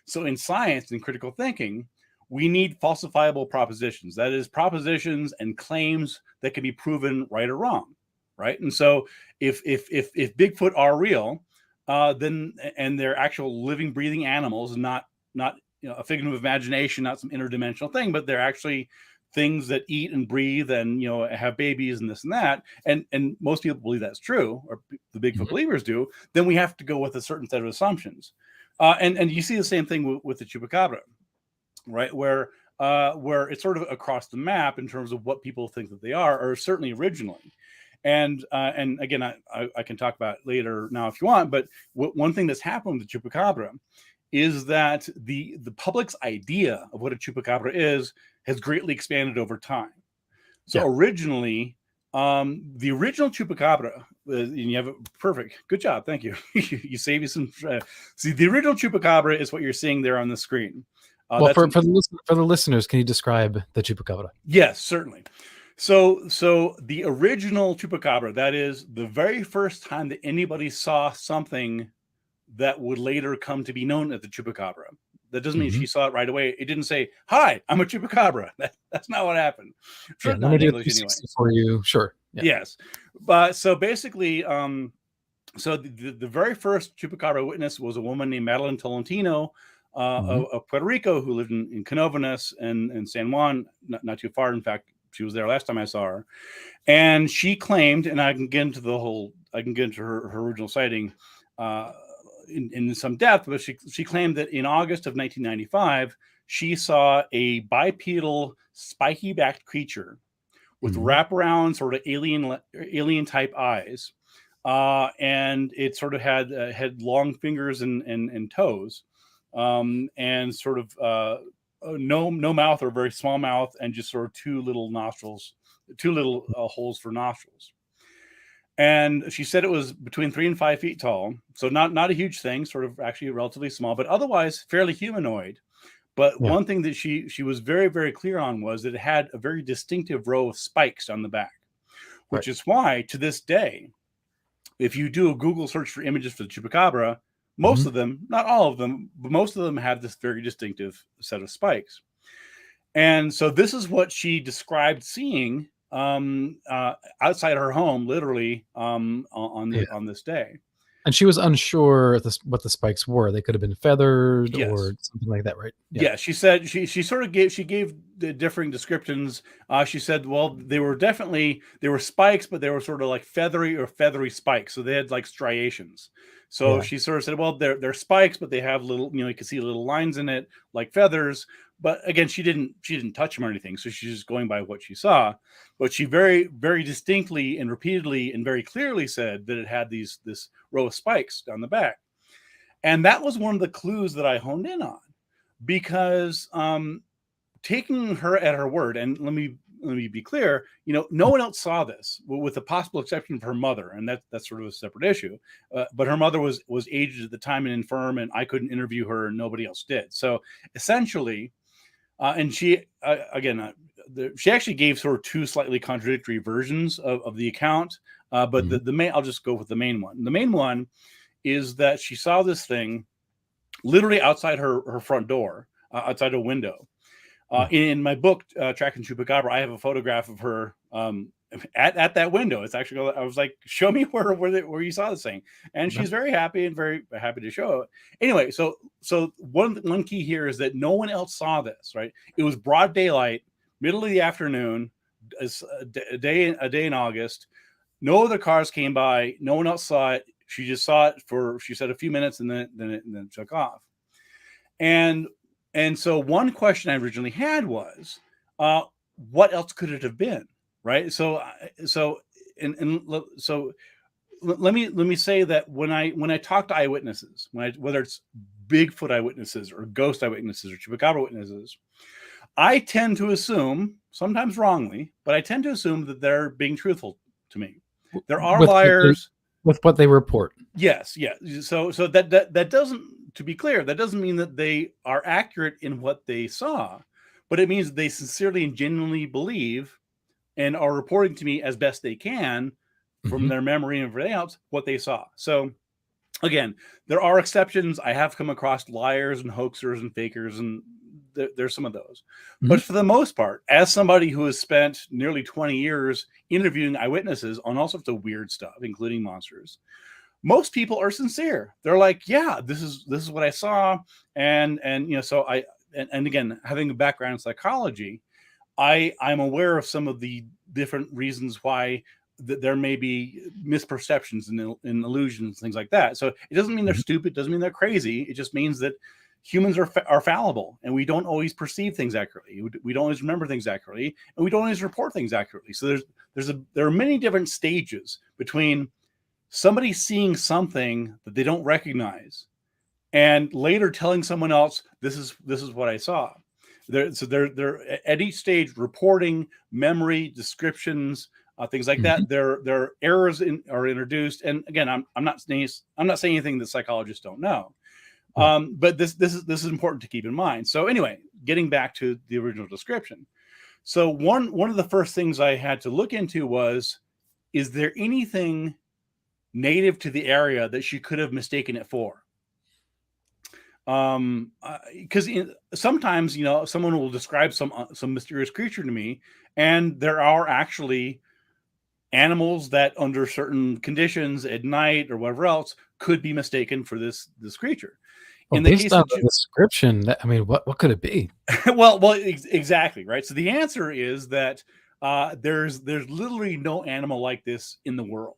So in science and critical thinking, we need falsifiable propositions. That is, propositions and claims that can be proven right or wrong, right? And so if Bigfoot are real, then and they're actual living, breathing animals, not a figment of imagination, not some interdimensional thing, but they're actually things that eat and breathe and have babies and this and that, and most people believe that's true, or the Bigfoot believers do, then we have to go with a certain set of assumptions. And you see the same thing with the Chupacabra, right? Where it's sort of across the map in terms of what people think that they are, or certainly originally. And again, I can talk about it later now if you want, but one thing that's happened with the Chupacabra is that the public's idea of what a Chupacabra is has greatly expanded over time. So originally, the original Chupacabra, and you have it perfect. Good job. Thank you. You save you some. See, the original Chupacabra is what you're seeing there on the screen. Well, for the listeners, can you describe the Chupacabra? Yes, certainly. So the original Chupacabra, that is the very first time that anybody saw something that would later come to be known as the Chupacabra. That doesn't mean she saw it right away. It didn't say, "Hi, I'm a Chupacabra." That's not what happened. Let me do it anyway. For you. Sure. Yeah. Yes. But so basically, so the very first Chupacabra witness was a woman named Madeline Tolentino of Puerto Rico, who lived in Canóvanas and San Juan, not too far. In fact, she was there last time I saw her. And she claimed, and I can get into her original sighting in some depth, but she claimed that in August of 1995, she saw a bipedal, spiky-backed creature with wraparound sort of alien type eyes, and it sort of had long fingers and toes, and sort of no mouth, or very small mouth, and just sort of two little holes for nostrils. And she said it was between 3 and 5 feet tall, so not a huge thing, sort of actually relatively small, but otherwise fairly humanoid. But one thing that she was very, very clear on was that it had a very distinctive row of spikes on the back, which is why to this day, if you do a Google search for images for the Chupacabra, most of them, not all of them, but most of them have this very distinctive set of spikes. And so this is what she described seeing outside her home, literally, on this day. And she was unsure what the spikes were. They could have been feathered or something like that, right? Yeah. She said she gave the differing descriptions. She said, well, they were spikes, but they were sort of like feathery spikes. So they had like striations. So she sort of said, well, they're spikes, but they have little, you can see little lines in it like feathers. But again, she didn't touch them or anything. So she's just going by what she saw. But she very, very distinctly and repeatedly and very clearly said that it had this row of spikes down the back. And that was one of the clues that I honed in on, because taking her at her word, and let me be clear, no one else saw this, with the possible exception of her mother, and that's sort of a separate issue. But her mother was aged at the time and infirm, and I couldn't interview her, and nobody else did. So essentially, and she she actually gave sort of two slightly contradictory versions of the account, but the main, I'll just go with the main one. The main one is that she saw this thing literally outside her front door, outside a window. In my book, Tracking Chupacabra, I have a photograph of her at that window. It's actually, I was like, show me where you saw this thing. And she's very happy and very happy to show it. Anyway, so one key here is that no one else saw this, right? It was broad daylight, middle of the afternoon, a day in August. No other cars came by. No one else saw it. She just saw it for, she said, a few minutes, and then it took off. And so one question I originally had was, what else could it have been, right? So let me say that when I talk to eyewitnesses, whether it's Bigfoot eyewitnesses or ghost eyewitnesses or Chupacabra witnesses, I tend to assume, sometimes wrongly, but I tend to assume that they're being truthful to me. There are liars with what they report. Yes, yeah. So that doesn't, to be clear, that doesn't mean that they are accurate in what they saw, but it means they sincerely and genuinely believe and are reporting to me as best they can from their memory and everything else what they saw. So again, there are exceptions. I have come across liars and hoaxers and fakers, and there's some of those. But for the most part, as somebody who has spent nearly 20 years interviewing eyewitnesses on all sorts of weird stuff, including monsters, most people are sincere. They're like, yeah, this is what I saw. And so and again, having a background in psychology, I'm aware of some of the different reasons why there may be misperceptions and illusions, things like that. So it doesn't mean they're stupid, doesn't mean they're crazy. It just means that humans are fallible, and we don't always perceive things accurately. We don't always remember things accurately, and we don't always report things accurately. So there are many different stages between somebody seeing something that they don't recognize and later telling someone else, this is what I saw. They're at each stage reporting memory, descriptions, things like that. There errors are introduced, and again, I'm not saying anything that psychologists don't know, but this is important to keep in mind. So anyway, getting back to the original description. So one of the first things I had to look into was, is there anything native to the area that she could have mistaken it for? Because sometimes someone will describe some mysterious creature to me, and there are actually animals that under certain conditions at night or whatever else could be mistaken for this creature. Well, based on the description, I mean, what could it be? well, exactly, right. So the answer is that there's literally no animal like this in the world.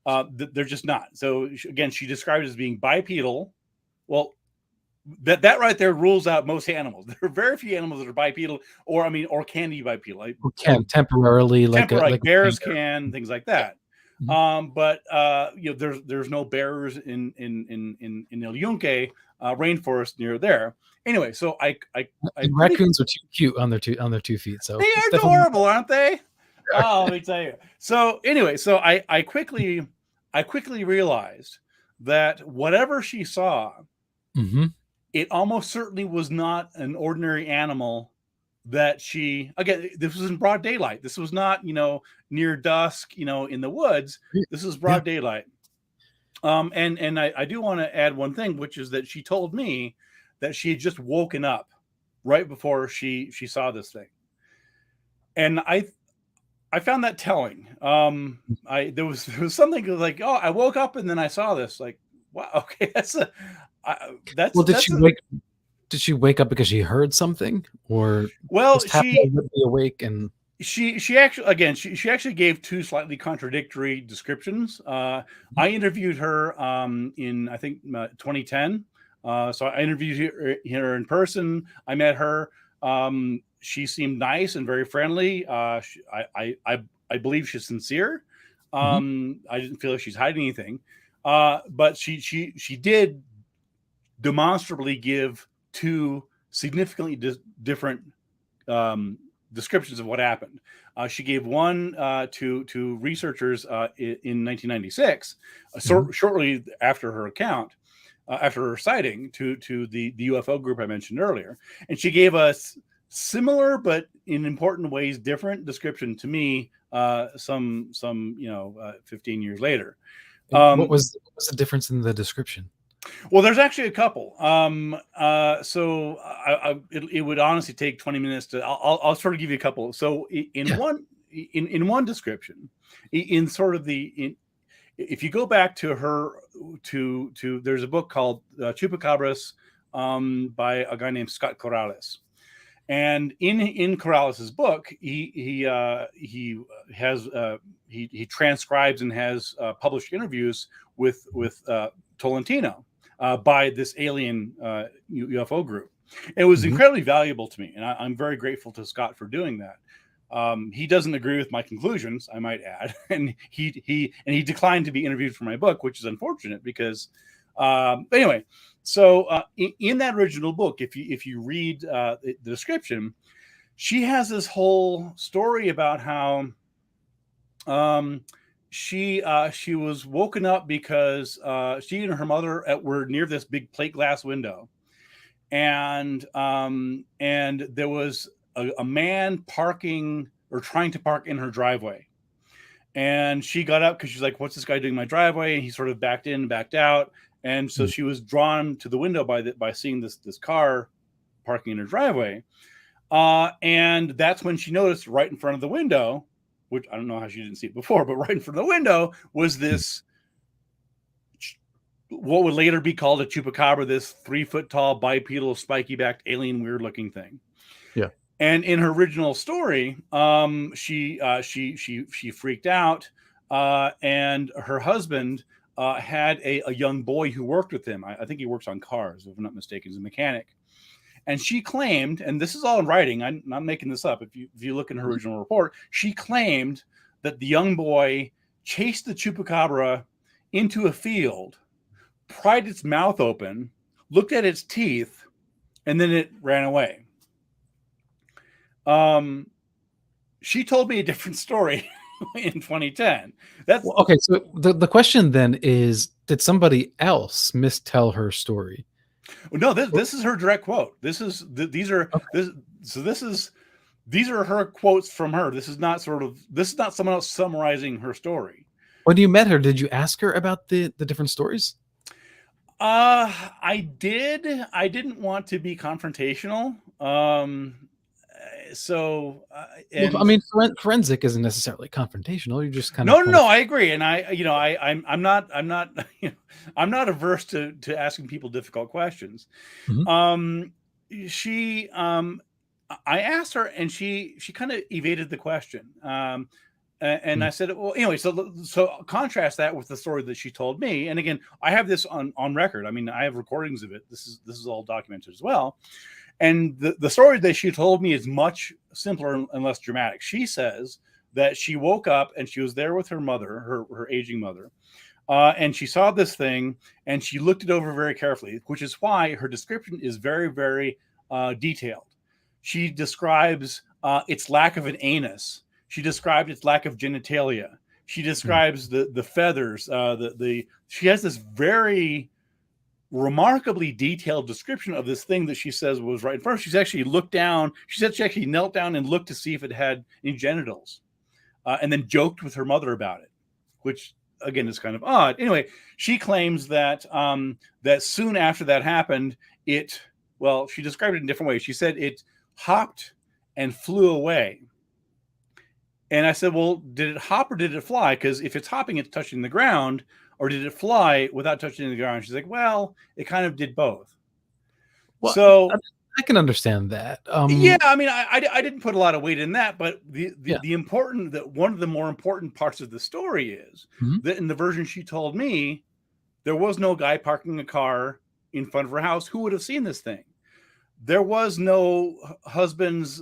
They're just not. So again, she described it as being bipedal. Well, that right there rules out most animals. There are very few animals that are bipedal, or can be bipedal. Like, can temporarily, like bears can, things like that. But there's no bears in El Yunque rainforest near there. Anyway, so raccoons are too cute on their 2 feet. So they are adorable, aren't they? Oh, let me tell you. So anyway, so I quickly realized that whatever she saw, it almost certainly was not an ordinary animal that this was in broad daylight. This was not, near dusk, in the woods. This is broad daylight. And I do want to add one thing, which is that she told me that she had just woken up right before she saw this thing. And I found that telling. There was something like, oh, I woke up and then I saw this. Like, wow, okay, did she wake up because she heard something, or she would be awake? And she actually gave two slightly contradictory descriptions. I interviewed her in I think 2010. So I interviewed her in person. I met her. She seemed nice and very friendly. I believe she's sincere. I didn't feel like she's hiding anything. But she did demonstrably give two significantly different descriptions of what happened. She gave one to researchers in 1996, shortly after her account, after her sighting, to the UFO group I mentioned earlier, and she gave us similar but in important ways different description to me some 15 years later. What was the difference in the description? Well, there's actually a couple. So it would honestly take 20 minutes to. I'll sort of give you a couple. So in one description, in sort of if you go back to her to there's a book called Chupacabras by a guy named Scott Corrales, and in Corrales's book he transcribes and has published interviews with Tolentino by this alien UFO group. It was incredibly valuable to me, and I'm very grateful to Scott for doing that. He doesn't agree with my conclusions, I might add, and he declined to be interviewed for my book, which is unfortunate because anyway. So in that original book, if you read the description, she has this whole story about how she was woken up because she and her mother were near this big plate glass window, and there was a man parking or trying to park in her driveway. And she got up because she's like, what's this guy doing in my driveway? And he sort of backed in, backed out. And so she was drawn to the window by seeing this car parking in her driveway. And that's when she noticed right in front of the window, which I don't know how she didn't see it before, but right in front of the window was this, what would later be called a chupacabra, this 3-foot tall, bipedal, spiky backed, alien, weird looking thing. Yeah. And in her original story, she freaked out, and her husband had a young boy who worked with him. I think he works on cars, if I'm not mistaken, he's a mechanic. And she claimed, and this is all in writing, I'm not making this up. If you look in her original report, she claimed that the young boy chased the chupacabra into a field, pried its mouth open, looked at its teeth, and then it ran away. She told me a different story in 2010. Okay. So the question then is, did somebody else mistell her story? No, this is her direct quote. These are her quotes from her. This is not someone else summarizing her story. When you met her, did you ask her about the different stories? I did. I didn't want to be confrontational. Forensic isn't necessarily confrontational. You just kind of no. I agree, and I'm not I'm not averse to asking people difficult questions. Mm-hmm. I asked her, and she kind of evaded the question. And mm-hmm. I said, well, anyway, so contrast that with the story that she told me. And again, I have this on record. I mean, I have recordings of it. This is all documented as well. And the story that she told me is much simpler and less dramatic. She says that she woke up and she was there with her mother, her aging mother, and she saw this thing and she looked it over very carefully, which is why her description is very, very detailed. She describes its lack of an anus. She described its lack of genitalia. She describes the feathers. She has this very remarkably detailed description of this thing that she says was right in front of her. She's actually looked down. She said she actually knelt down and looked to see if it had any genitals, and then joked with her mother about it, which again is kind of odd. Anyway, she claims that that soon after that happened, she described it in different ways. She said it hopped and flew away. And I said, well, did it hop or did it fly? Because if it's hopping, it's touching the ground. Or did it fly without touching the ground? She's like, well, it kind of did both. Well, so I can understand that. Yeah, I mean, I didn't put a lot of weight in that, but one of the more important parts of the story is that in the version she told me, there was no guy parking a car in front of her house who would have seen this thing. There was no husband's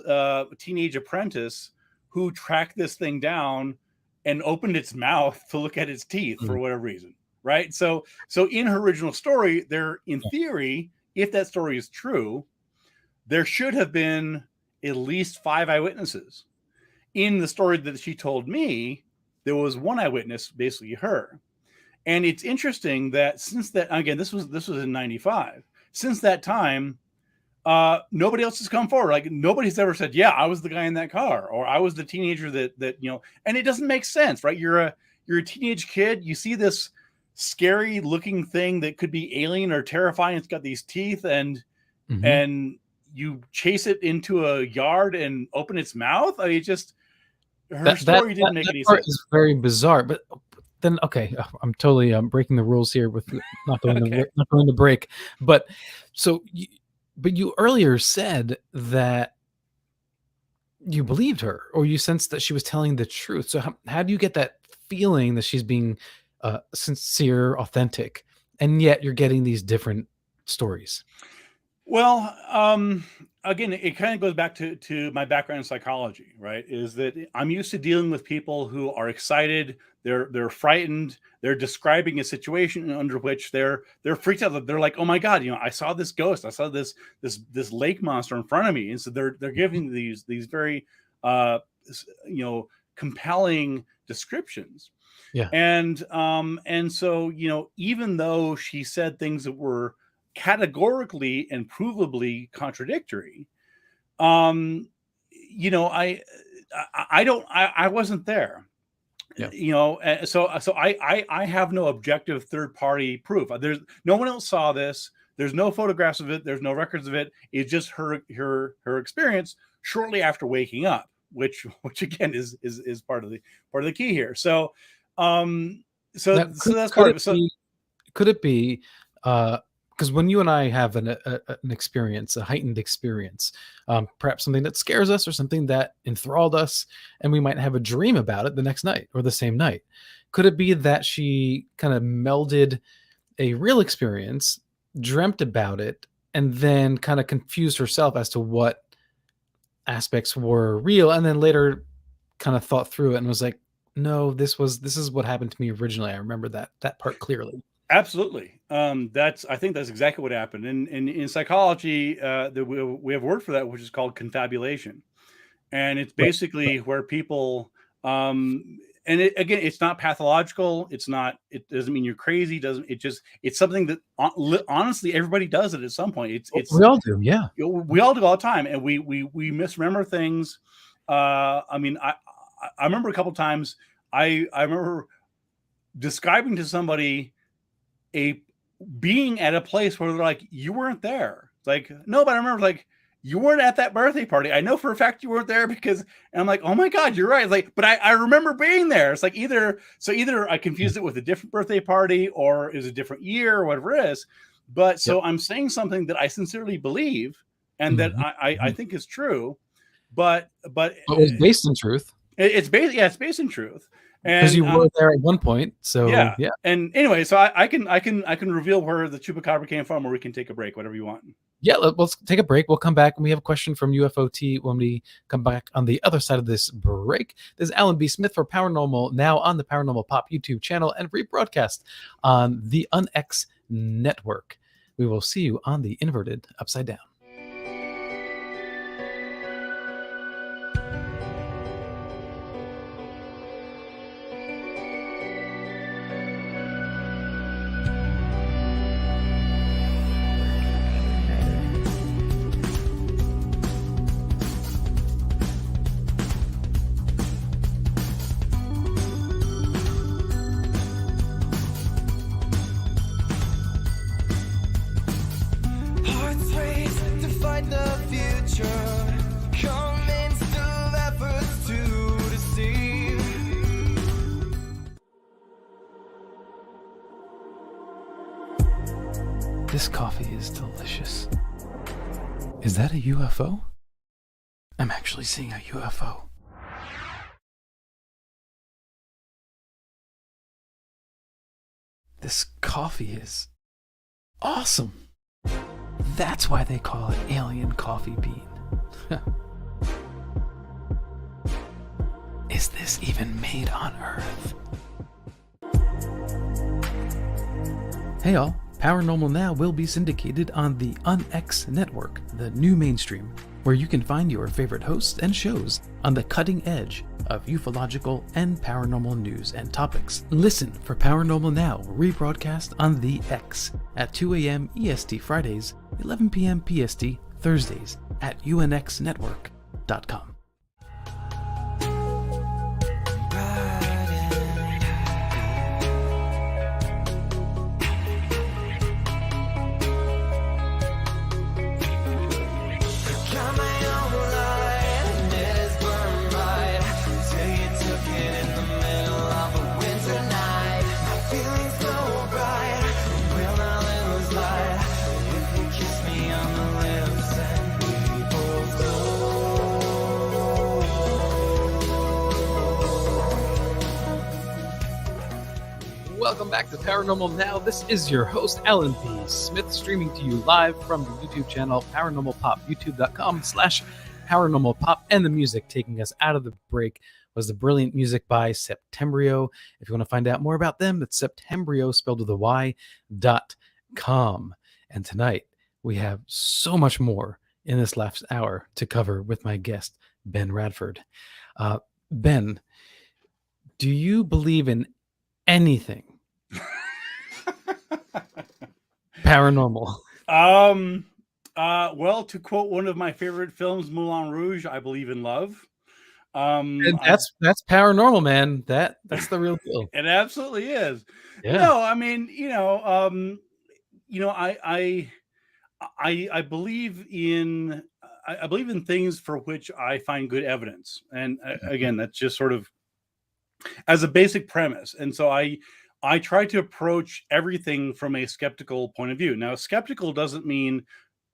teenage apprentice who tracked this thing down and opened its mouth to look at its teeth for whatever reason, right? So in her original story, in theory, if that story is true, there should have been at least 5 eyewitnesses. In the story that she told me, there was one eyewitness, basically her. And it's interesting that since that, again, this was in 95. Since that time, nobody else has come forward. Like nobody's ever said, yeah, I was the guy in that car, or I was the teenager that and it doesn't make sense, right? You're a teenage kid. You see this scary looking thing that could be alien or terrifying. It's got these teeth and you chase it into a yard and open its mouth. I mean, her story didn't make any sense. It's very bizarre, but then, okay, I'm totally breaking the rules here with not going to break, but so But you earlier said that you believed her, or you sensed that she was telling the truth. So how do you get that feeling that she's being sincere, authentic, and yet you're getting these different stories? Well, again, it kind of goes back to my background in psychology, right? Is that I'm used to dealing with people who are excited, they're frightened, they're describing a situation under which they're freaked out. They're like, oh my God, I saw this ghost, I saw this lake monster in front of me. And so they're giving these very compelling descriptions. Yeah. And so, even though she said things that were categorically and provably contradictory, I wasn't there. Yeah. You know, so I have no objective third party proof. There's no one else saw this. There's no photographs of it. There's no records of it. It's just her experience shortly after waking up, which again is part of the key here. So that's part of it. So could it be because when you and I have an experience, a heightened experience, perhaps something that scares us or something that enthralled us, and we might have a dream about it the next night or the same night, could it be that she kind of melded a real experience, dreamt about it, and then kind of confused herself as to what aspects were real, and then later kind of thought through it and was like, no, this is what happened to me originally. I remember that part clearly. Absolutely. I think that's exactly what happened. And in psychology, we have a word for that, which is called confabulation. And it's basically where people, again, it's not pathological. It doesn't mean you're crazy. It's something that honestly, everybody does it at some point. We all do. Yeah. We all do all the time. And we misremember things. I mean, I remember a couple times I remember describing to somebody being at a place where they're like, you weren't there. It's like, no, but I remember like, you weren't at that birthday party. I know for a fact you weren't there and I'm like, oh my God, you're right. It's like, but I remember being there. It's like either I confused it with a different birthday party or it was a different year or whatever it is. But so I'm saying something that I sincerely believe and that I think is true, but it was based in truth. It's based in truth. Because you were there at one point, so yeah. And anyway, so I can reveal where the Chupacabra came from, or we can take a break, whatever you want. Yeah, let's take a break. We'll come back, and we have a question from UFOT when we come back on the other side of this break. This is Alan B. Smith for Paranormal Now on the Paranormal Pop YouTube channel and rebroadcast on the UNX network. We will see you on the inverted upside down. This coffee is delicious. Is that a UFO? I'm actually seeing a UFO. This coffee is awesome. That's why they call it alien coffee bean. Is this even made on Earth? Hey all. Paranormal Now will be syndicated on the UNX network, the new mainstream, where you can find your favorite hosts and shows on the cutting edge of ufological and paranormal news and topics. Listen for Paranormal Now rebroadcast on the X at 2 a.m. EST Fridays, 11 p.m. PST Thursdays at unxnetwork.com. Welcome back to Paranormal Now. This is your host, Alan P. Smith, streaming to you live from the YouTube channel Paranormal Pop, youtube.com/paranormalpop. And the music taking us out of the break was the brilliant music by Septembrio. If you want to find out more about them, it's Septembrio, spelled with a Y.com. And tonight, we have so much more in this last hour to cover with my guest, Ben Radford. Ben, do you believe in anything paranormal? Well, to quote one of my favorite films, Moulin Rouge, I believe in love. And that's paranormal, man. That's the real deal. It absolutely is. Yeah. No, I mean, I believe in I believe in things for which I find good evidence, and again, that's just sort of as a basic premise. And so I try to approach everything from a skeptical point of view. Now, skeptical doesn't mean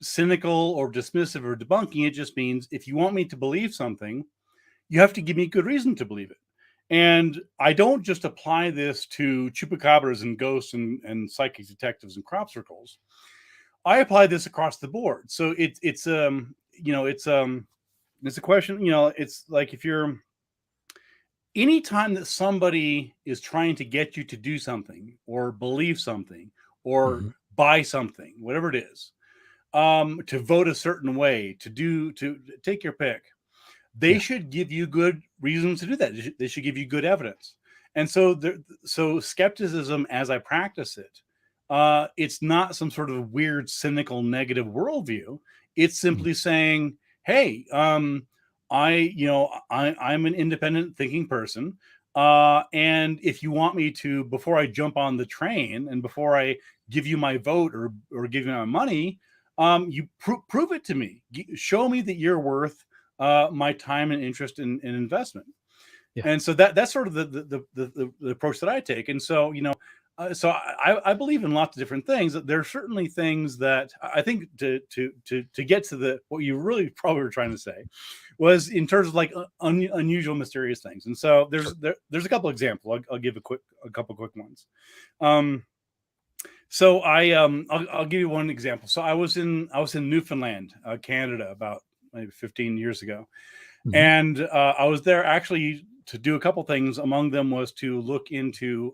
cynical or dismissive or debunking. It just means if you want me to believe something, you have to give me good reason to believe it. And I don't just apply this to chupacabras and ghosts and psychic detectives and crop circles. I apply this across the board. So it's a question, it's like if you're anytime that somebody is trying to get you to do something or believe something or buy something, whatever it is, to vote a certain way, to take your pick, they should give you good reasons to do that. They should give you good evidence. And so, so skepticism, as I practice it, it's not some sort of weird, cynical, negative worldview. It's simply saying, "Hey, I'm an independent thinking person, and if you want me to, before I jump on the train and before I give you my vote or give you my money, you prove it to me. Show me that you're worth my time and interest in investment." And so that's sort of the approach that I take. And so so I believe in lots of different things. There are certainly things that I think to get to what you really probably were trying to say was in terms of like unusual, mysterious things. And so there's a couple examples. I'll give a couple quick ones. So I'll give you one example. So I was in Newfoundland, Canada, about maybe 15 years ago, and I was there actually to do a couple things. Among them was to look into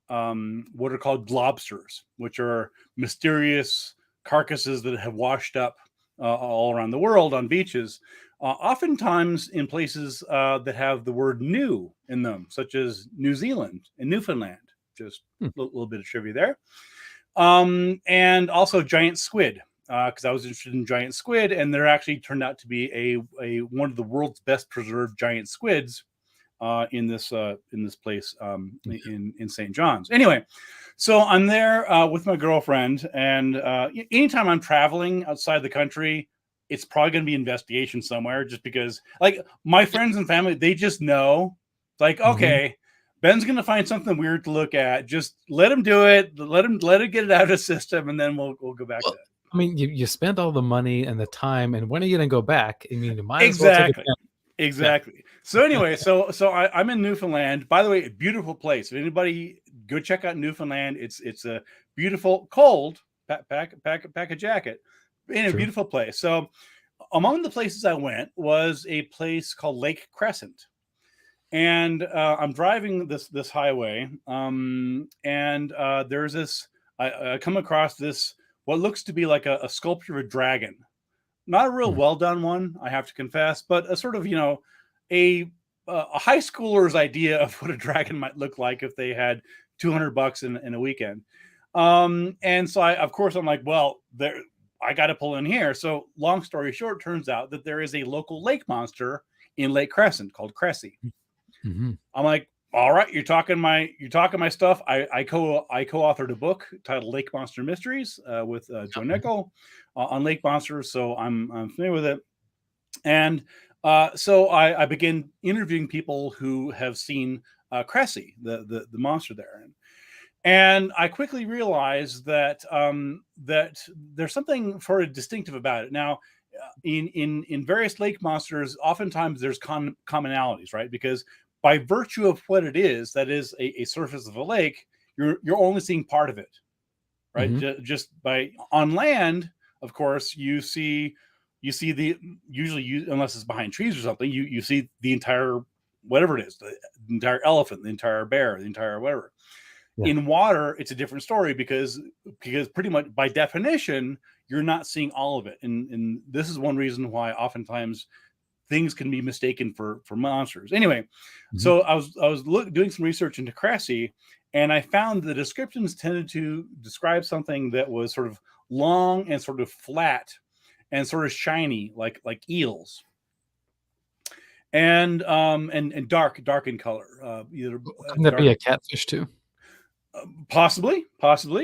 what are called globsters, which are mysterious carcasses that have washed up all around the world on beaches, oftentimes in places that have the word new in them, such as New Zealand and Newfoundland. Just a little bit of trivia there. And also giant squid, because I was interested in giant squid, and there actually turned out to be a one of the world's best preserved giant squids in this place in St. John's. Anyway, so I'm there with my girlfriend, and anytime I'm traveling outside the country, it's probably going to be investigation somewhere, just because like my friends and family, they just know, like, okay, Ben's going to find something weird to look at. Just let him do it. Let it get it out of the system, and then we'll go back to it. I mean, you spent all the money and the time, and when are you going to go back? I mean, you might as well take it down. Exactly. Yeah. So anyway, so I'm in Newfoundland. By the way, a beautiful place. If anybody go check out Newfoundland, it's a beautiful, cold. Pack a jacket. In a beautiful place. So among the places I went was a place called Lake Crescent. And I'm driving this highway, and there's this. I come across this what looks to be like a sculpture of a dragon, not a real well done one, I have to confess, but a sort of a high schooler's idea of what a dragon might look like if they had $200 in a weekend. And so I'm like, well, I got to pull in here. So long story short, turns out that there is a local lake monster in Lake Crescent called Cressy. I'm like, all right, you're talking my stuff. I co-authored a book titled Lake Monster Mysteries with Joe Nickel on lake monsters, so I'm familiar with it. And so I began interviewing people who have seen Cressy, the monster there, and I quickly realized that that there's something sort of distinctive about it. Now, in various lake monsters, oftentimes there's commonalities, right? Because by virtue of what it is, that is a surface of a lake, you're only seeing part of it, right? Just by on land, of course, you see unless it's behind trees or something, you see the entire whatever it is, the entire elephant, the entire bear, the entire whatever. Yeah. In water, it's a different story because pretty much by definition, you're not seeing all of it, and this is one reason why oftentimes things can be mistaken for monsters. Anyway, so I was doing some research into Cressy, and I found the descriptions tended to describe something that was sort of long and sort of flat and sort of shiny, like eels. and dark in color. Either Couldn't that dark, be a catfish too? possibly.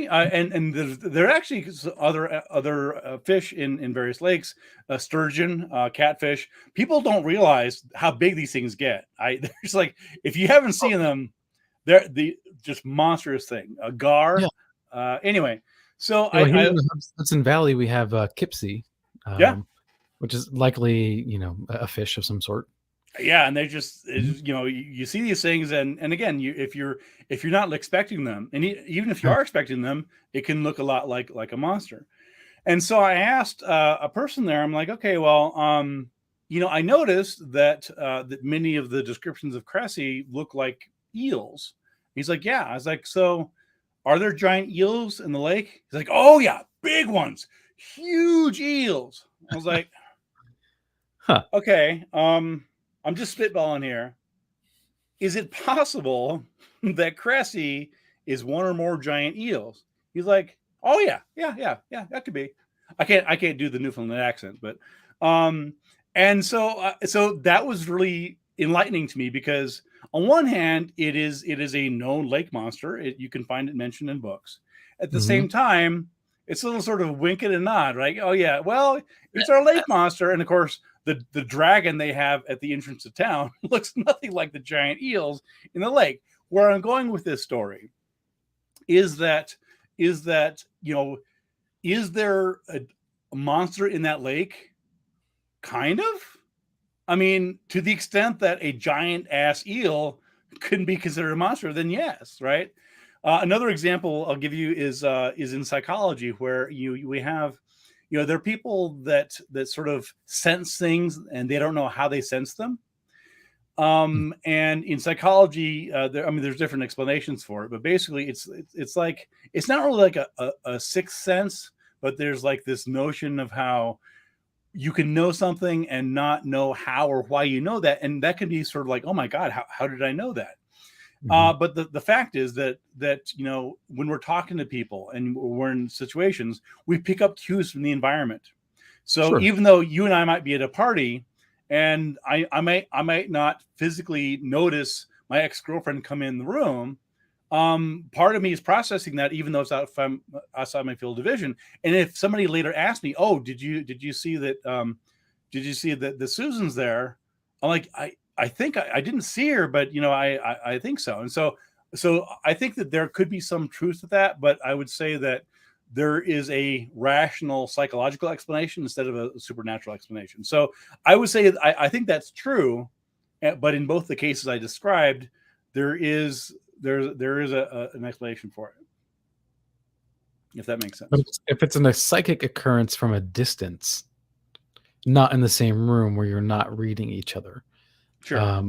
And there are actually other fish in various lakes, sturgeon, catfish. People don't realize how big these things get. There's like, if you haven't seen them, they're the just monstrous thing. A gar. Yeah. Anyway, so Well, here in the Hudson Valley, we have Kipsey, yeah. which is likely, a fish of some sort. Yeah, and you see these things, and again, if you're not expecting them, and even if you are expecting them, it can look a lot like a monster. And so I asked a person there, I'm like, okay, well, I noticed that many of the descriptions of Cressy look like eels. He's like, yeah. I was like, so are there giant eels in the lake? He's like, oh yeah, big ones, huge eels. I was like, huh. Okay, I'm just spitballing here. Is it possible that Cressy is one or more giant eels? He's like, oh yeah, that could be. I can't do the Newfoundland accent, but and so that was really enlightening to me, because on one hand, it is a known lake monster. You can find it mentioned in books. At the same time, it's a little sort of wink and a nod, right? Oh yeah, well, it's our lake monster, and of course, the dragon they have at the entrance of town looks nothing like the giant eels in the lake. Where I'm going with this story is that is there a monster in that lake? Kind of. I mean, to the extent that a giant ass eel couldn't be considered a monster, then yes, right? Another example I'll give you is in psychology, where we have, there are people that sort of sense things and they don't know how they sense them. And in psychology, there's different explanations for it, but basically it's like, it's not really like a sixth sense, but there's like this notion of how you can know something and not know how or why you know that. And that can be sort of like, oh my God, how did I know that? But the fact is that when we're talking to people and we're in situations, we pick up cues from the environment. So even though you and I might be at a party, and I might not physically notice my ex-girlfriend come in the room, part of me is processing that, even though it's outside my field of vision. And if somebody later asks me, "Oh, did you see that? Did you see that the Susan's there?" I'm like, I think I didn't see her, but I think so. And so I think that there could be some truth to that, but I would say that there is a rational psychological explanation instead of a supernatural explanation. So I would say I think that's true, but in both the cases I described, there is an explanation for it, if that makes sense. But if it's a psychic occurrence from a distance, not in the same room where you're not reading each other. Sure. I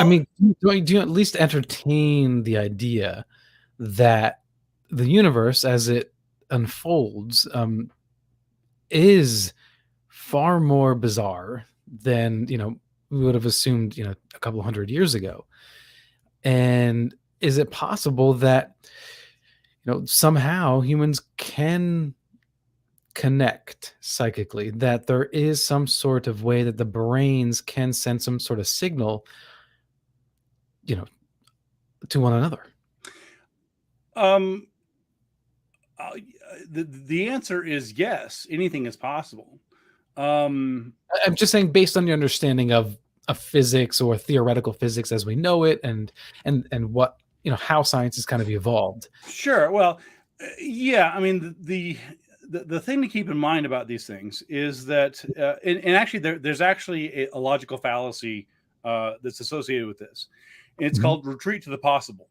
mean, do you at least entertain the idea that the universe, as it unfolds, is far more bizarre than we would have assumed a couple hundred years ago? And is it possible that somehow humans can connect psychically, that there is some sort of way that the brains can send some sort of signal to one another? The answer is yes. Anything is possible. I'm just saying, based on your understanding of physics or theoretical physics as we know it, and what how science has kind of evolved. Sure. Well, yeah. I mean, the thing to keep in mind about these things is that, and actually there's actually a logical fallacy that's associated with this. It's called retreat to the possible.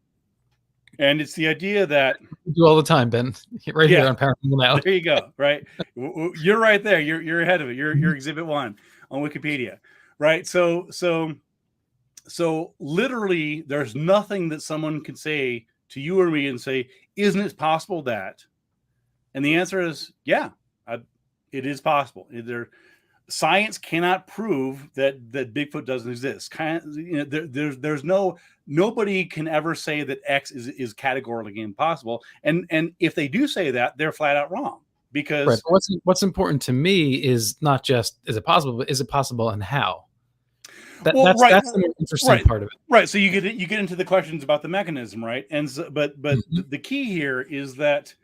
And it's the idea that we do all the time, Ben, right here on Paranormal Now. There you go. Right. You're right there. You're ahead of it. You're exhibit 1 on Wikipedia. Right. So literally there's nothing that someone can say to you or me and say, isn't it possible that? And the answer is, yeah, it is possible. Science cannot prove that Bigfoot doesn't exist. There's nobody can ever say that X is categorically impossible. And if they do say that, they're flat out wrong. because Right. But what's important to me is not just is it possible, but is it possible and how? That's the interesting part of it. Right. So you get into the questions about the mechanism, right? And so, but the key here is that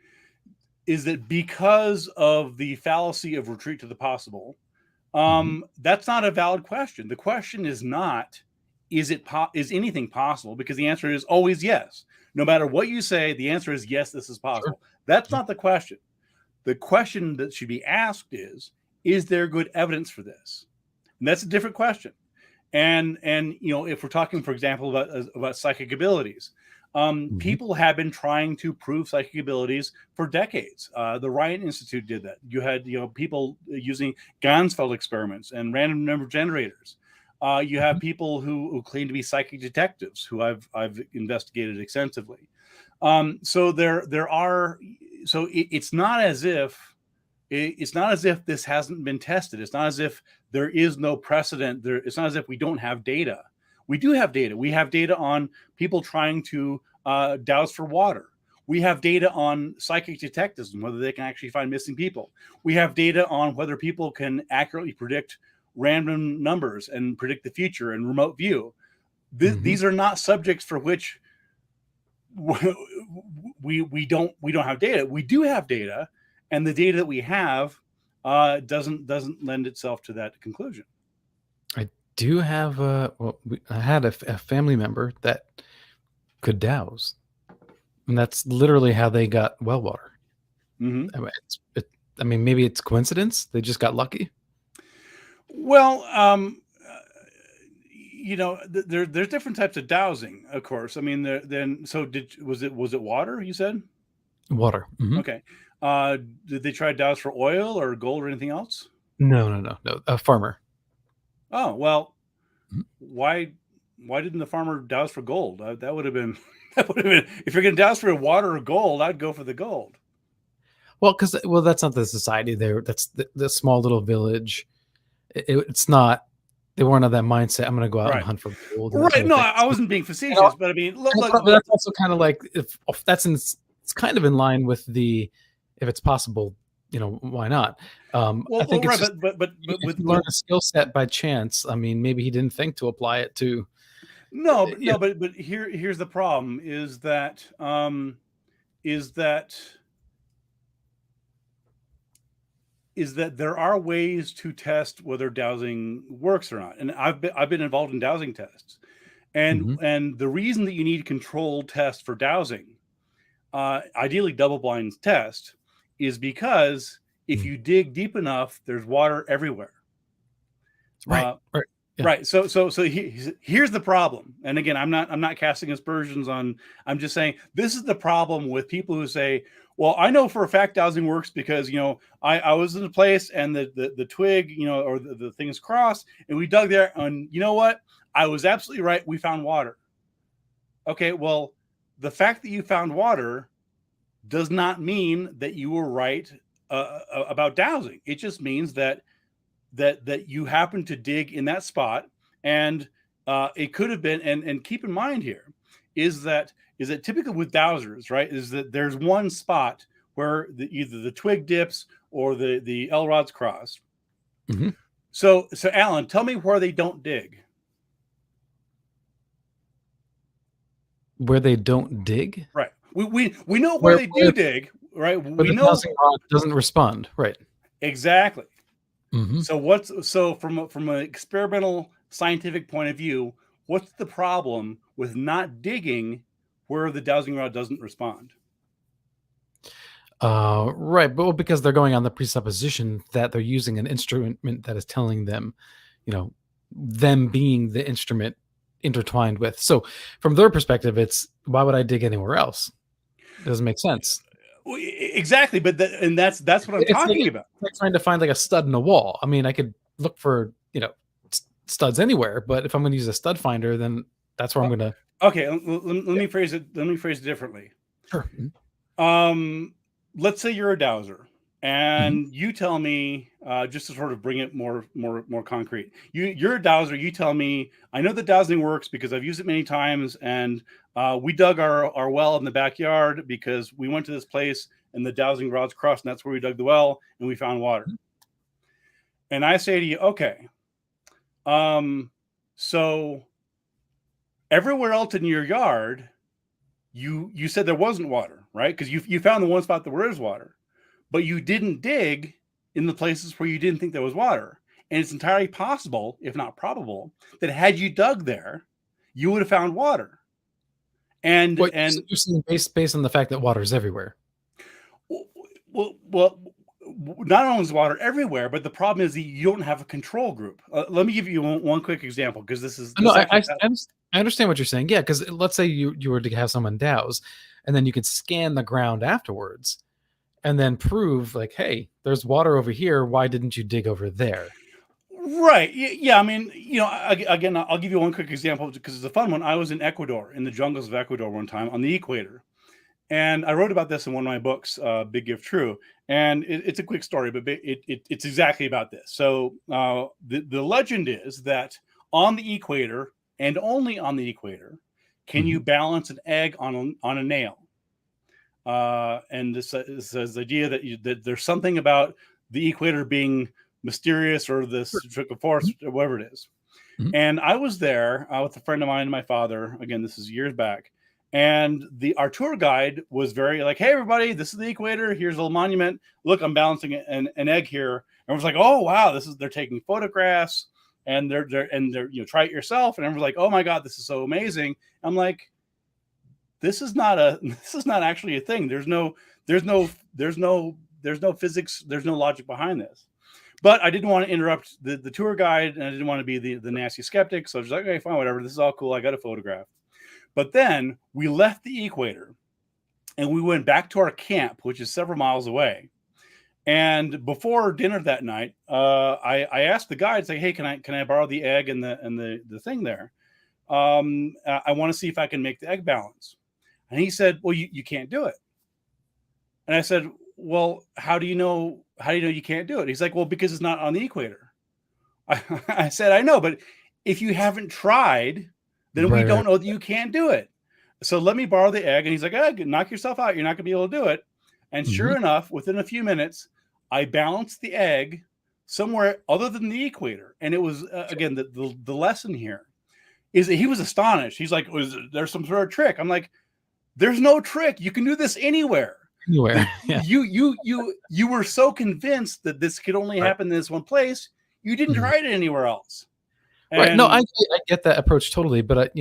because of the fallacy of retreat to the possible, that's not a valid question. The question is not, is anything possible? Because the answer is always yes. No matter what you say, the answer is yes, this is possible. Sure. That's not the question. The question that should be asked is there good evidence for this? And that's a different question. And if we're talking, for example, about psychic abilities, people have been trying to prove psychic abilities for decades. The Ryan Institute did that. You had people using Gansfeld experiments and random number generators. You have people who claim to be psychic detectives, who I've investigated extensively. So there are. So it's not as if this hasn't been tested. It's not as if there is no precedent. It's not as if we don't have data. We do have data. We have data on people trying to douse for water. We have data on psychic detectives and whether they can actually find missing people. We have data on whether people can accurately predict random numbers and predict the future and remote view. These are not subjects for which we don't have data. We do have data, and the data that we have doesn't lend itself to that conclusion. I do have I had a family member that could douse, and that's literally how they got well water. I mean, maybe it's coincidence. They just got lucky. Well, there's different types of dowsing, of course. I mean, was it water? You said water. Okay. Did they try to douse for oil or gold or anything else? No. A farmer. Oh well, why didn't the farmer douse for gold? That would have been if you're going to douse for water or gold, I'd go for the gold. Well, that's not the society there. That's the small little village. It's not. They weren't of that mindset. I'm going to go out and hunt for gold. Right. No, I wasn't being facetious, but I mean, look, but that's also kind of like if that's it's kind of in line with the if it's possible, why not? I think it's but with learn a skill set by chance. I mean, maybe he didn't think to apply it to. But here's the problem: is that there are ways to test whether dowsing works or not, and I've been involved in dowsing tests, and the reason that you need controlled tests for dowsing, ideally double-blind test, is because if you dig deep enough, there's water everywhere. Right. Yeah. Right. So here's the problem. And again, I'm not casting aspersions on. I'm just saying this is the problem with people who say, well, I know for a fact dowsing works because, I was in a place and the twig, or the thing is crossed and we dug there and you know what? I was absolutely right. We found water. Okay. Well, the fact that you found water does not mean that you were right about dowsing. It just means that you happen to dig in that spot and it could have been, and keep in mind here is that typically with dowsers, right, is that there's one spot where either the twig dips or the L rods cross. So Alan, tell me where they don't dig. Where they don't dig? Right. We know where they do dig, right? But the dowsing rod doesn't respond, right? Exactly. So from an experimental scientific point of view, what's the problem with not digging where the dowsing rod doesn't respond? Right, but because they're going on the presupposition that they're using an instrument that is telling them, them being the instrument intertwined with. So from their perspective, it's why would I dig anywhere else? It doesn't make sense. Exactly, but that's what I'm talking about. It's like trying to find like a stud in a wall. I mean, I could look for studs anywhere, but if I'm going to use a stud finder, then that's where I'm going to. Okay, let me phrase it. Let me phrase it differently. Sure. Let's say you're a dowser, and you tell me, just to sort of bring it more concrete. You're a dowser. You tell me, I know that dowsing works because I've used it many times, and we dug our well in the backyard because we went to this place and the dowsing rods crossed, and that's where we dug the well and we found water. And I say to you, okay, so everywhere else in your yard, you said there wasn't water, right? Because you found the one spot where there is water, but you didn't dig in the places where you didn't think there was water. And it's entirely possible, if not probable, that had you dug there, you would have found water. And you're saying based on the fact that water is everywhere. Well, not only is water everywhere, but the problem is that you don't have a control group. Let me give you one quick example, because this is. I understand what you're saying. Yeah, because let's say you were to have someone douse, and then you could scan the ground afterwards, and then prove like, hey, there's water over here. Why didn't you dig over there? Right. Yeah. I mean, again, I'll give you one quick example because it's a fun one. I was in Ecuador, in the jungles of Ecuador one time on the equator. And I wrote about this in one of my books, Big If True. And it's a quick story, but it's exactly about this. So the legend is that on the equator, and only on the equator, can you balance an egg on a nail. And this is the idea that there's something about the equator being mysterious, or this trick of force, or whatever it is. And I was there with a friend of mine and my father. Again, this is years back. And our tour guide was very like, hey, everybody, this is the equator. Here's a little monument. Look, I'm balancing an egg here. And I was like, oh, wow, they're taking photographs, and they're try it yourself. And everyone's like, oh my God, this is so amazing. I'm like, this is not actually a thing. There's no physics. There's no logic behind this. But I didn't want to interrupt the tour guide, and I didn't want to be the nasty skeptic. So I was like, okay, fine, whatever. This is all cool. I got a photograph. But then we left the equator, and we went back to our camp, which is several miles away. And before dinner that night, I asked the guide, say, hey, can I borrow the egg and the thing there? I want to see if I can make the egg balance. And he said, well, you can't do it. And I said, well, how do you know you can't do it? He's like, well, because it's not on the equator. I said, I know, but if you haven't tried, then we don't know that you can't do it. So let me borrow the egg. And he's like, knock yourself out. You're not going to be able to do it. And sure enough, within a few minutes, I balanced the egg somewhere other than the equator. And it was, again, the lesson here is that he was astonished. He's like, there's some sort of trick? I'm like, there's no trick. You can do this anywhere. Anywhere. Yeah. You were so convinced that this could only happen in this one place, you didn't try it anywhere else. Right. No, I get that approach totally, but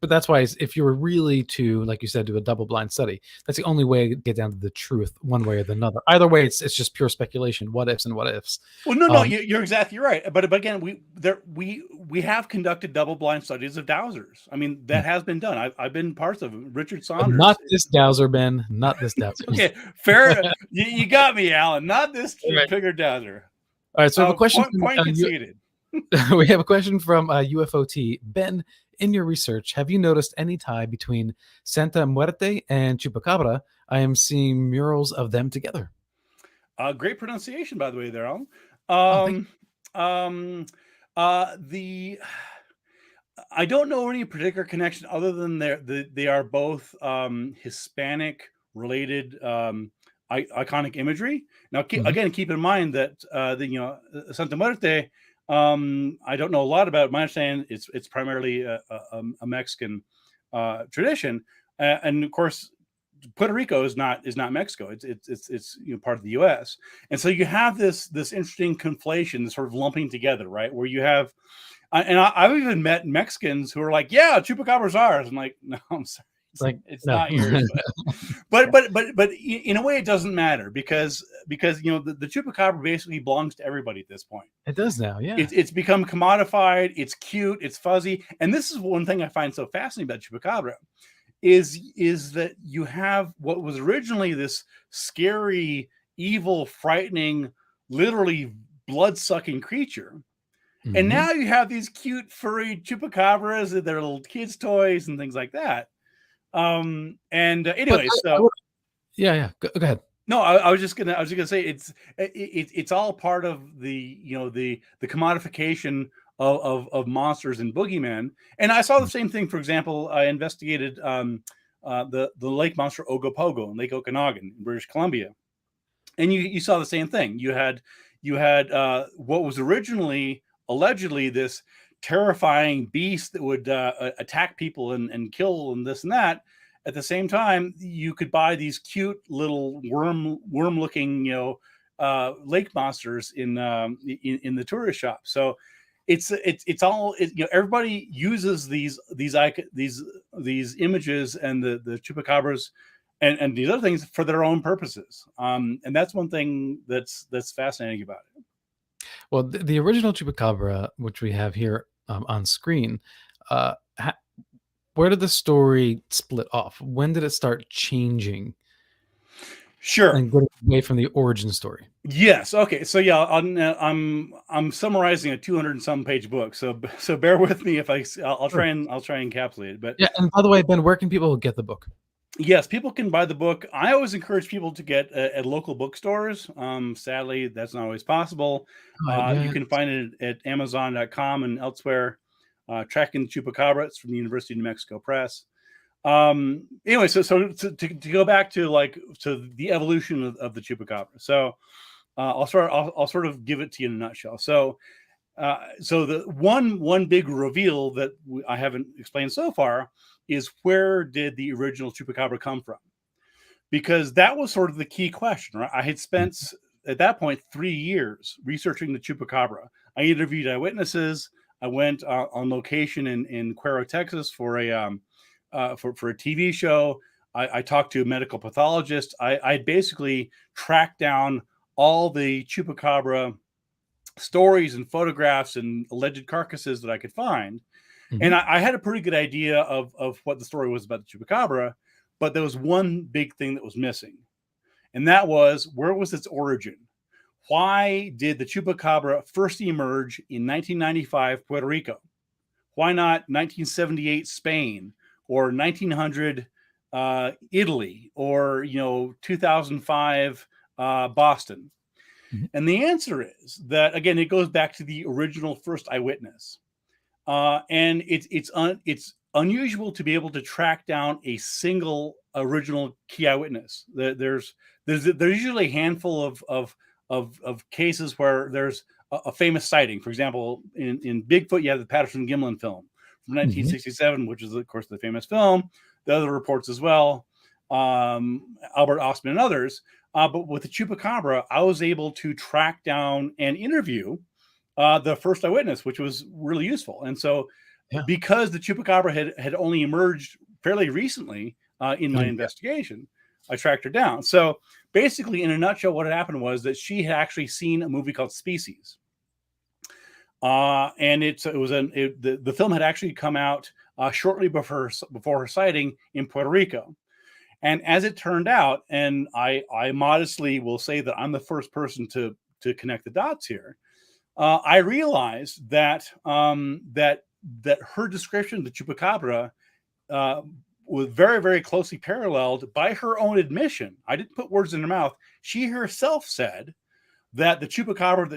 but that's why if you were really to, like you said, do a double blind study, that's the only way to get down to the truth, one way or the other. Either way, it's just pure speculation, what ifs and what ifs. Well, no, you're exactly right. But again, we have conducted double blind studies of dowsers. I mean, that has been done. I've been parts of them. Richard Saunders. But not this dowser, Ben. Not this dowser. Okay, fair. you got me, Alan. Not this bigger dowser. All right. So I have a question. Point conceded. We have a question from UFOT. Ben, in your research, have you noticed any tie between Santa Muerte and Chupacabra? I am seeing murals of them together. Great pronunciation, by the way, there, Alan. I don't know any particular connection other than they are both Hispanic related iconic imagery. Now, again, keep in mind that Santa Muerte. I don't know a lot about it. My understanding it's primarily a Mexican tradition, and of course, Puerto Rico is not Mexico. It's part of the U.S. And so you have this interesting conflation, this sort of lumping together, right? Where you have, and I've even met Mexicans who are like, "Yeah, Chupacabra's ours." I'm like, "No, I'm sorry." It's not yours, but in a way it doesn't matter because the Chupacabra basically belongs to everybody at this point. It does now, yeah. It's become commodified. It's cute. It's fuzzy, and this is one thing I find so fascinating about Chupacabra is that you have what was originally this scary, evil, frightening, literally blood-sucking creature. And now you have these cute, furry Chupacabras that they're little kids' toys and things like that. Anyway, so yeah, go ahead. No, I was just gonna say it's all part of the commodification of monsters and boogeymen. And I saw the same thing. For example, I investigated the lake monster Ogopogo in Lake Okanagan in British Columbia. And you saw the same thing. You had what was originally allegedly this terrifying beast that would attack people and kill and this and that. At the same time, you could buy these cute little worm looking lake monsters in the tourist shop. So it's all everybody uses these images and the chupacabras and these other things for their own purposes. And that's one thing that's fascinating about it. Well, the original Chupacabra, which we have here on screen, where did the story split off? When did it start changing? Sure. And getting away from the origin story. Yes. Okay. So yeah, I'm summarizing a 200 and some page book. So bear with me if I'll try and encapsulate it. But yeah. And by the way, Ben, where can people get the book? Yes, people can buy the book. I always encourage people to get at local bookstores. Sadly, that's not always possible. You can find it at Amazon.com and elsewhere. Tracking the Chupacabra, it's from the University of New Mexico Press. Anyway, so to go back to the evolution of the Chupacabra. So I'll sort of give it to you in a nutshell. So the one big reveal that I haven't explained so far is, where did the original Chupacabra come from? Because that was sort of the key question, right? I had spent at that point 3 years researching the Chupacabra. I interviewed eyewitnesses. I went on location in Cuero, Texas for a TV show. I talked to a medical pathologist. I basically tracked down all the Chupacabra stories and photographs and alleged carcasses that I could find. Mm-hmm. And I had a pretty good idea of what the story was about the Chupacabra, but there was one big thing that was missing. And that was, where was its origin? Why did the Chupacabra first emerge in 1995 Puerto Rico? Why not 1978 Spain, or 1900 Italy, or 2005 Boston? Mm-hmm. And the answer is that, again, it goes back to the original first eyewitness. And it's unusual to be able to track down a single original key eyewitness. There's usually a handful of cases where there's a famous sighting. For example, in Bigfoot, you have the Patterson-Gimlin film from 1967, mm-hmm. which is, of course, the famous film. The other reports as well, Albert Ostman and others. But with the Chupacabra, I was able to track down and interview the first eyewitness, which was really useful. And so because the Chupacabra had only emerged fairly recently in my investigation, I tracked her down. So basically, in a nutshell, what had happened was that she had actually seen a movie called Species. And the film had actually come out shortly before her sighting in Puerto Rico. And as it turned out, and I modestly will say that I'm the first person to connect the dots here, I realized that that her description of the Chupacabra was very, very closely paralleled by her own admission. I didn't put words in her mouth. She herself said that the Chupacabra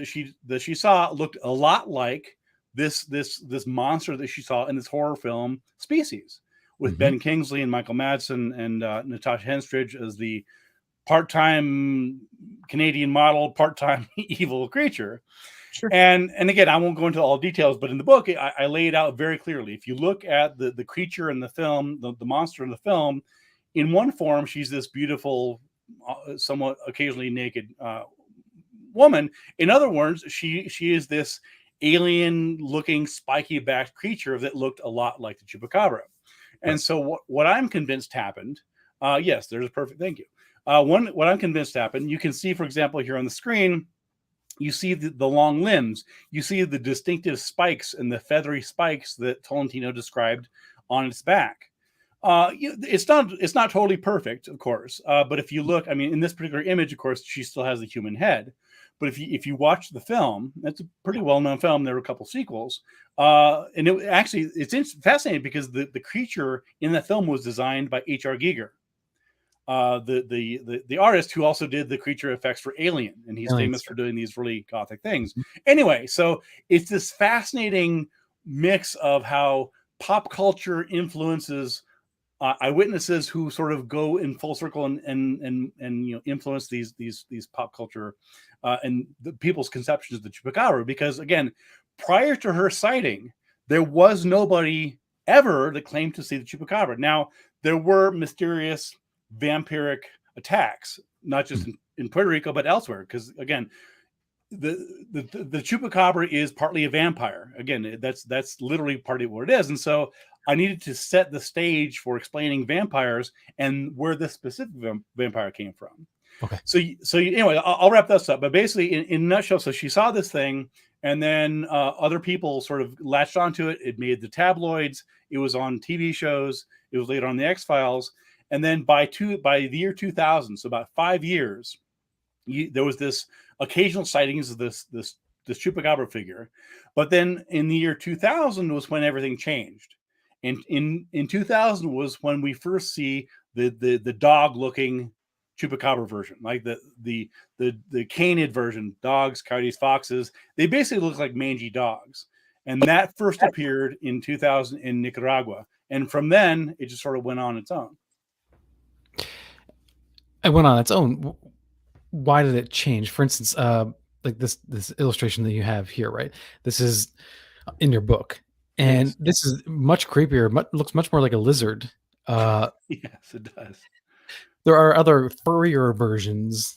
that she saw looked a lot like this monster that she saw in this horror film Species, with mm-hmm. Ben Kingsley and Michael Madsen and Natasha Henstridge as the part-time Canadian model, part-time evil creature. Sure. And again, I won't go into all details, but in the book, I lay it out very clearly. If you look at the creature in the film, the monster in the film, in one form, she's this beautiful, somewhat occasionally naked woman. In other words, she is this alien-looking, spiky-backed creature that looked a lot like the Chupacabra. And so what I'm convinced happened, yes, there's a perfect, thank you. What I'm convinced happened, you can see, for example, here on the screen, you see the long limbs, you see the distinctive spikes and the feathery spikes that Tolentino described on its back. It's not totally perfect, of course, but if you look, I mean, in this particular image, of course, she still has the human head. But if you watch the film, it's a pretty well-known film. There were a couple sequels, and it's fascinating because the creature in the film was designed by H.R. Giger, the artist who also did the creature effects for Alien, and he's famous for doing these really gothic things. Anyway, so it's this fascinating mix of how pop culture influences eyewitnesses who sort of go in full circle and influence these pop culture and the people's conceptions of the Chupacabra. Because again, prior to her sighting, there was nobody ever that claimed to see the Chupacabra. Now, there were mysterious vampiric attacks, not just in Puerto Rico, but elsewhere. Because again, the Chupacabra is partly a vampire. Again, that's literally partly what it is. And so I needed to set the stage for explaining vampires and where this specific vampire came from. Okay. So anyway, I'll wrap this up. But basically, in a nutshell, so she saw this thing, and then other people sort of latched onto it. It made the tabloids. It was on TV shows. It was later on the X-Files. And then by the year 2000, so about 5 years, there was this occasional sightings of this Chupacabra figure. But then in the year 2000 was when everything changed. And in 2000 was when we first see the dog looking Chupacabra version, like the canid version, dogs, coyotes, foxes. They basically look like mangy dogs. And that first appeared in 2000 in Nicaragua. And from then it just sort of went on its own. It went on its own. Why did it change? For instance, like this illustration that you have here, right? This is in your book. And this is much creepier. Looks much more like a lizard. Yes, it does. There are other furrier versions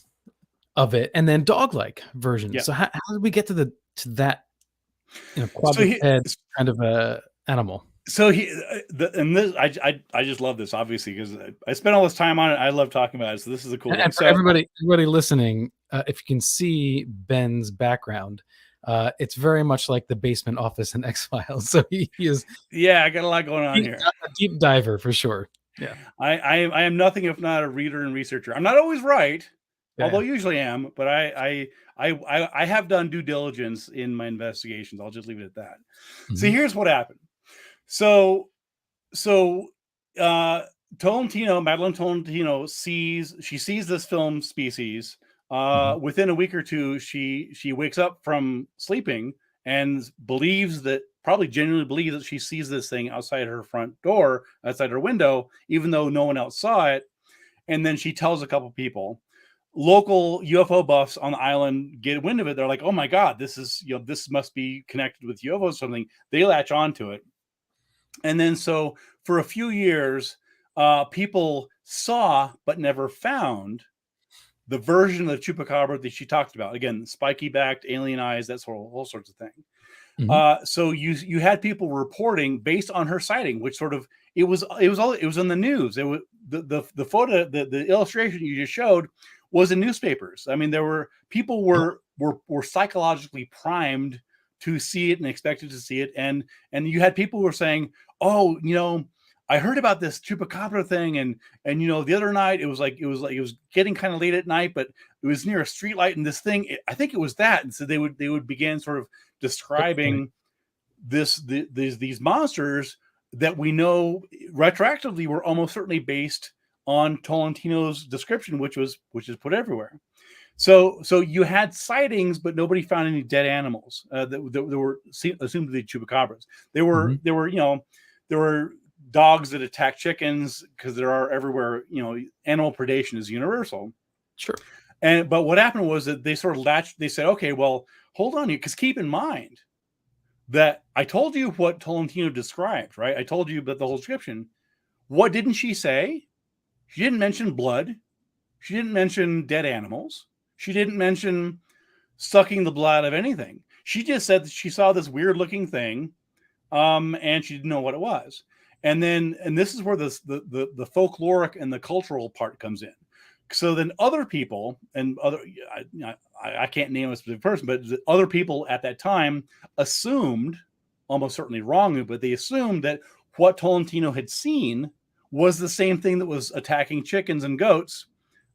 of it, and then dog-like versions. Yeah. So how did we get to that quadruped kind of a animal? So I just love this, obviously, because I spent all this time on it. I love talking about it. So this is a cool. And for everybody listening, if you can see Ben's background. It's very much like the basement office in X-Files. So he is. Yeah, I got a lot going on here. A deep diver for sure. Yeah, I am nothing if not a reader and researcher. I'm not always right, although usually am. But I have done due diligence in my investigations. I'll just leave it at that. Mm-hmm. So here's what happened. So Madeline Tolentino sees this film Species. Within a week or two, she wakes up from sleeping and genuinely believes that she sees this thing outside her front door, outside her window, even though no one else saw it. And then she tells a couple people. Local UFO buffs on the island get wind of it. They're like, "Oh my God, this must be connected with UFOs or something." They latch onto it, and then so for a few years, people saw but never found the version of the Chupacabra that she talked about. Again, spiky backed, alien eyes, that whole sorts of thing. Mm-hmm. So you had people reporting based on her sighting, which sort of it was in the news. It was the photo, the illustration you just showed was in newspapers. I mean, people were psychologically primed to see it and expected to see it, and you had people who were saying, "Oh, I heard about this Chupacabra thing, and the other night it was getting kind of late at night, but it was near a streetlight, and this thing, I think it was that." And so they would begin sort of describing these monsters that we know retroactively were almost certainly based on Tolentino's description, which is put everywhere. So you had sightings, but nobody found any dead animals that were assumed to be Chupacabras. There were dogs that attack chickens because there are everywhere. Animal predation is universal. Sure. But what happened was that they sort of latched. They said, "Okay, well, hold on here, because keep in mind that I told you what Tolentino described, right? I told you about the whole description. What didn't she say? She didn't mention blood. She didn't mention dead animals. She didn't mention sucking the blood of anything. She just said that she saw this weird looking thing, and she didn't know what it was." And this is where the folkloric and the cultural part comes in. So then other people and I can't name a specific person, but other people at that time assumed, almost certainly wrongly, but they assumed that what Tolentino had seen was the same thing that was attacking chickens and goats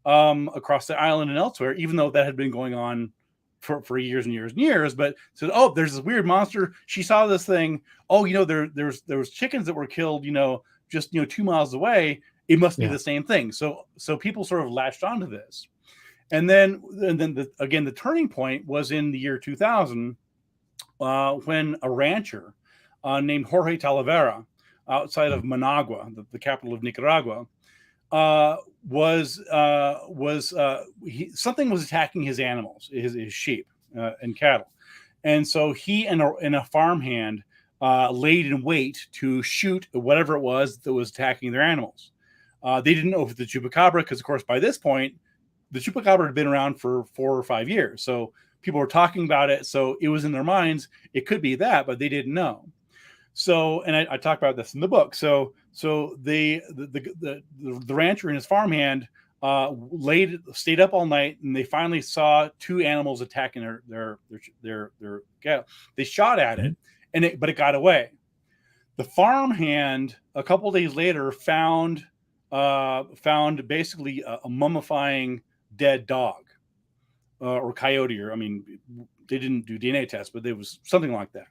across the island and elsewhere, even though that had been going on for years and years and years. But said, "Oh, there's this weird monster. She saw this thing. Oh, there was chickens that were killed, just 2 miles away. It must be the same thing." So people sort of latched onto this. And then the turning point was in the year 2000 when a rancher named Jorge Talavera outside of Managua, the capital of Nicaragua, something was attacking his animals, his sheep and cattle, and so he and a farmhand laid in wait to shoot whatever it was that was attacking their animals. They didn't know if it was the Chupacabra because, of course, by this point, the Chupacabra had been around for 4 or 5 years. So people were talking about it. So it was in their minds. It could be that, but they didn't know. So, and I talk about this in the book. So the rancher and his farmhand stayed up all night, and they finally saw 2 animals attacking their cattle. They shot at it, but it got away. The farmhand a couple of days later found basically a mummifying dead dog or coyote, or they didn't do DNA tests, but it was something like that.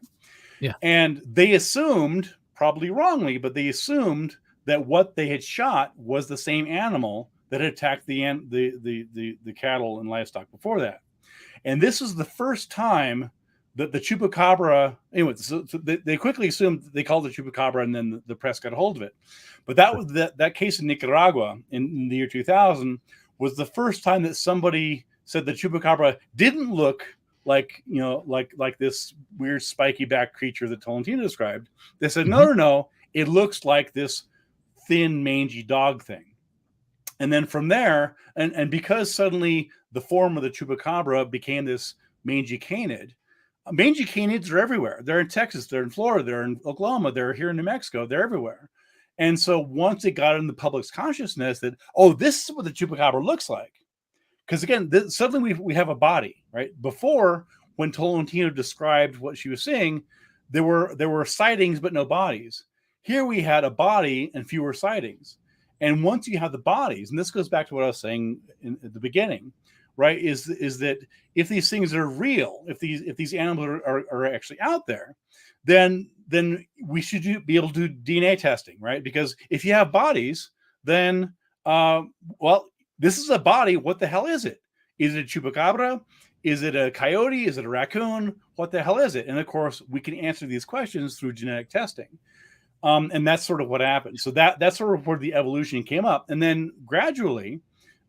Yeah. And they assumed, probably wrongly, but they assumed that what they had shot was the same animal that had attacked the cattle and livestock before that. And this was the first time that the Chupacabra, anyway, so they quickly assumed, they called it Chupacabra, and then the press got a hold of it. But that was that case in Nicaragua in the year 2000 was the first time that somebody said the Chupacabra didn't look like this weird spiky back creature that Tolentino described. They said, no, it looks like this thin, mangy dog thing. And then from there, and because suddenly the form of the Chupacabra became this mangy canid. Mangy canids are everywhere. They're in Texas, they're in Florida, they're in Oklahoma, they're here in New Mexico, they're everywhere. And so once it got in the public's consciousness that, this is what the Chupacabra looks like. Because again, suddenly we have a body, right? Before, when Tolentino described what she was seeing, there were sightings but no bodies. Here we had a body and fewer sightings. And once you have the bodies, and this goes back to what I was saying at the beginning, right? Is that if these things are real, if these animals are actually out there, then we should be able to do DNA testing, right? Because if you have bodies, then this is a body. What the hell is it? Is it a Chupacabra? Is it a coyote? Is it a raccoon? What the hell is it? And of course, we can answer these questions through genetic testing. And that's sort of what happened. So that's sort of where the evolution came up. And then gradually,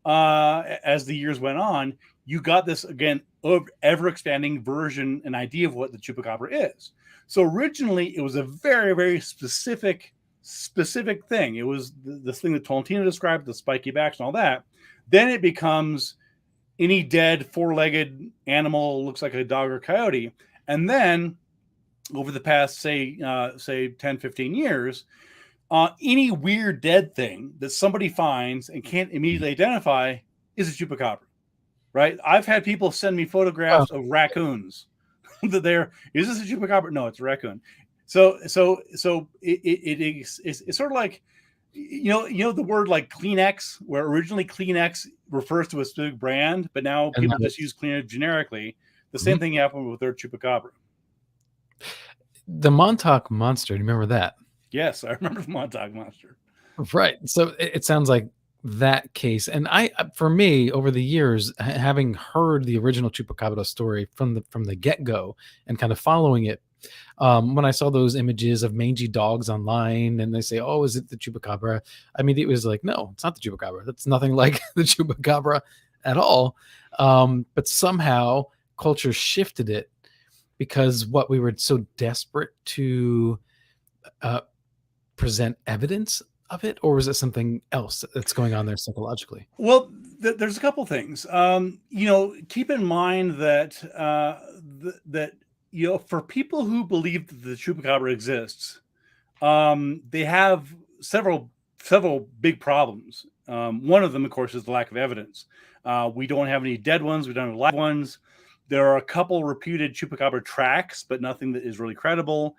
as the years went on, you got this, again, ever expanding version and idea of what the Chupacabra is. So originally, it was a very, very specific thing. It was this thing that Tolentino described, the spiky backs and all that. Then it becomes any dead 4-legged animal, looks like a dog or coyote. And then over the past, say 10, 15 years, any weird dead thing that somebody finds and can't immediately identify is a Chupacabra, right? I've had people send me photographs of raccoons that is this a Chupacabra? No, it's a raccoon. So it's sort of like, the word like Kleenex, where originally Kleenex refers to a specific brand, but now people just use Kleenex generically. The same thing happened with their Chupacabra. The Montauk Monster, do you remember that? Yes, I remember the Montauk Monster. Right. So it sounds like that case. And for me, over the years, having heard the original Chupacabra story from the get-go and kind of following it, when I saw those images of mangy dogs online and they say, is it the Chupacabra? I mean, it was like, no, it's not the Chupacabra. That's nothing like the Chupacabra at all. But somehow culture shifted it because we were so desperate to present evidence of it, or was it something else that's going on there psychologically? Well, there's a couple things. Keep in mind that for people who believe that the Chupacabra exists, they have several big problems. One of them, of course, is the lack of evidence. We don't have any dead ones. We don't have live ones. There are a couple reputed Chupacabra tracks, but nothing that is really credible.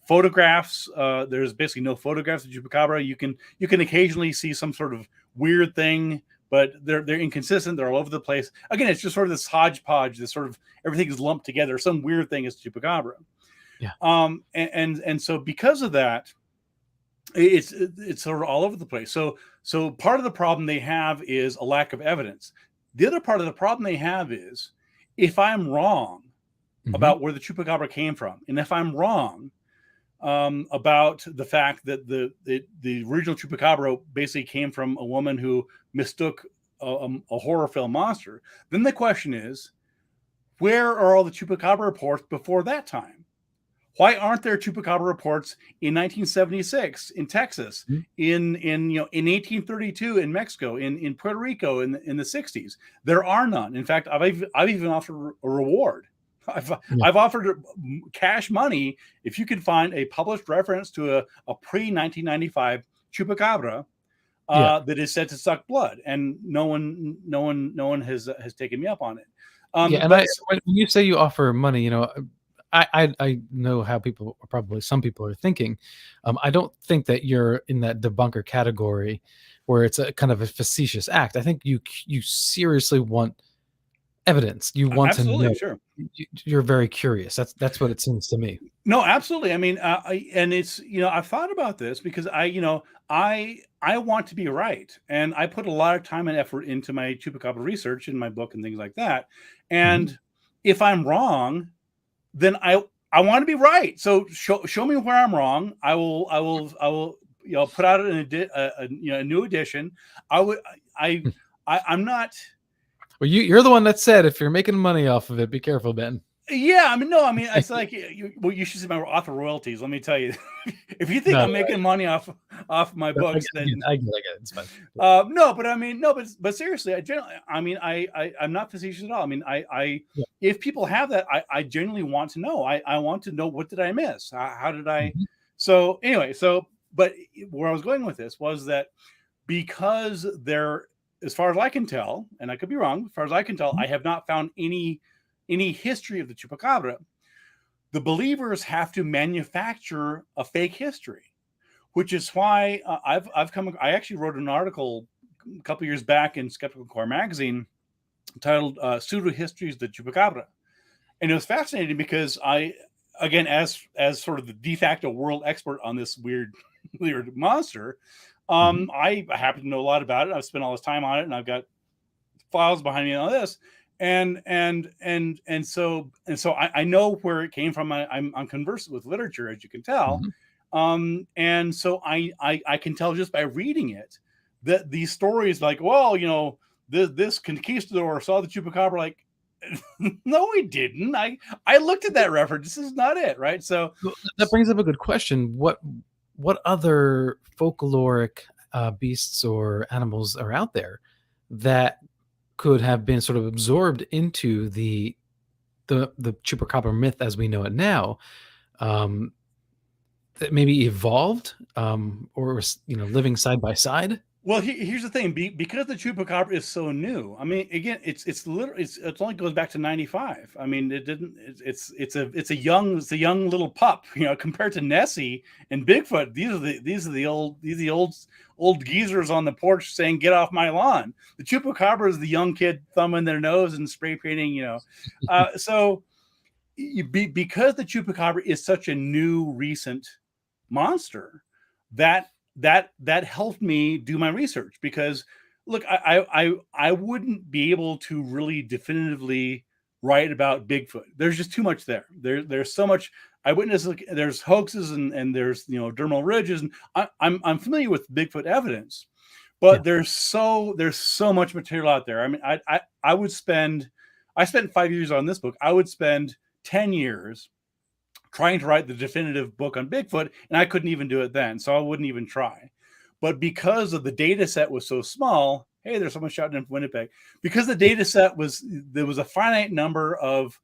Photographs, there's basically no photographs of Chupacabra. You can occasionally see some sort of weird thing, but they're inconsistent. They're all over the place. Again, it's just sort of this hodgepodge. This sort of everything is lumped together. Some weird thing is Chupacabra. Yeah. And so because of that, it's sort of all over the place. So part of the problem they have is a lack of evidence. The other part of the problem they have is if I'm wrong about where the Chupacabra came from, and if I'm wrong, about the fact that the original Chupacabra basically came from a woman who mistook a horror film monster. Then the question is, where are all the Chupacabra reports before that time? Why aren't there Chupacabra reports in 1976 in Texas, in 1832 in Mexico, in Puerto Rico in the 60s? There are none. In fact, I've even offered a reward. I've offered cash money if you can find a published reference to a pre-1995 Chupacabra that is said to suck blood, and no one has taken me up on it. And when you say you offer money, I know how some people are thinking. I don't think that you're in that debunker category where it's a kind of a facetious act. I think you seriously want evidence. You want absolutely, to know. Sure. You're very curious. That's what it seems to me. No, absolutely. I mean, and it's, I've thought about this because I want to be right, and I put a lot of time and effort into my Chupacabra research in my book and things like that. And if I'm wrong, then I want to be right. So show me where I'm wrong. I will put out a new edition. I'm not. Well, you're the one that said if you're making money off of it, be careful, Ben. Yeah, it's like you should see my author royalties. Let me tell you, if you think I'm making money off my books, then I get it. It's fine. But seriously, I'm not facetious at all. If people have that, I genuinely want to know. I want to know, what did I miss? How did I? So anyway, but where I was going with this was that because there, as far as I can tell, and I could be wrong, as far as I can tell, I have not found any history of the Chupacabra. The believers have to manufacture a fake history, which is why I actually wrote an article a couple years back in Skeptical Core magazine titled Pseudo Histories of the Chupacabra. And it was fascinating because again, as sort of the de facto world expert on this weird monster, I happen to know a lot about it. I've spent all this time on it, and I've got files behind me and all this. And so I know where it came from. I'm conversant with literature, as you can tell. And so I can tell just by reading it that these stories, like, well, this conquistador saw the Chupacabra, like, no, he didn't. I looked at that reference. This is not it, right? So that brings up a good question. What other folkloric beasts or animals are out there that could have been sort of absorbed into the Chupacabra myth as we know it now, that maybe evolved, or living side by side? Well, here's the thing: because the Chupacabra is so new. Again, it only goes back to 95. It's a young little pup, compared to Nessie and Bigfoot. These are the old geezers on the porch saying, "Get off my lawn." The Chupacabra is the young kid thumbing their nose and spray painting. So because the Chupacabra is such a new, recent monster, that helped me do my research, because look, I wouldn't be able to really definitively write about Bigfoot. There's just too much there. There's so much eyewitness. There's hoaxes and there's dermal ridges, and I'm familiar with Bigfoot evidence, but there's so much material out there. I spent 5 years on this book. I would spend 10 years trying to write the definitive book on Bigfoot, and I couldn't even do it then, so I wouldn't even try. But because of the data set was so small, hey, there's someone shouting in Winnipeg. Because the data set there was a finite number of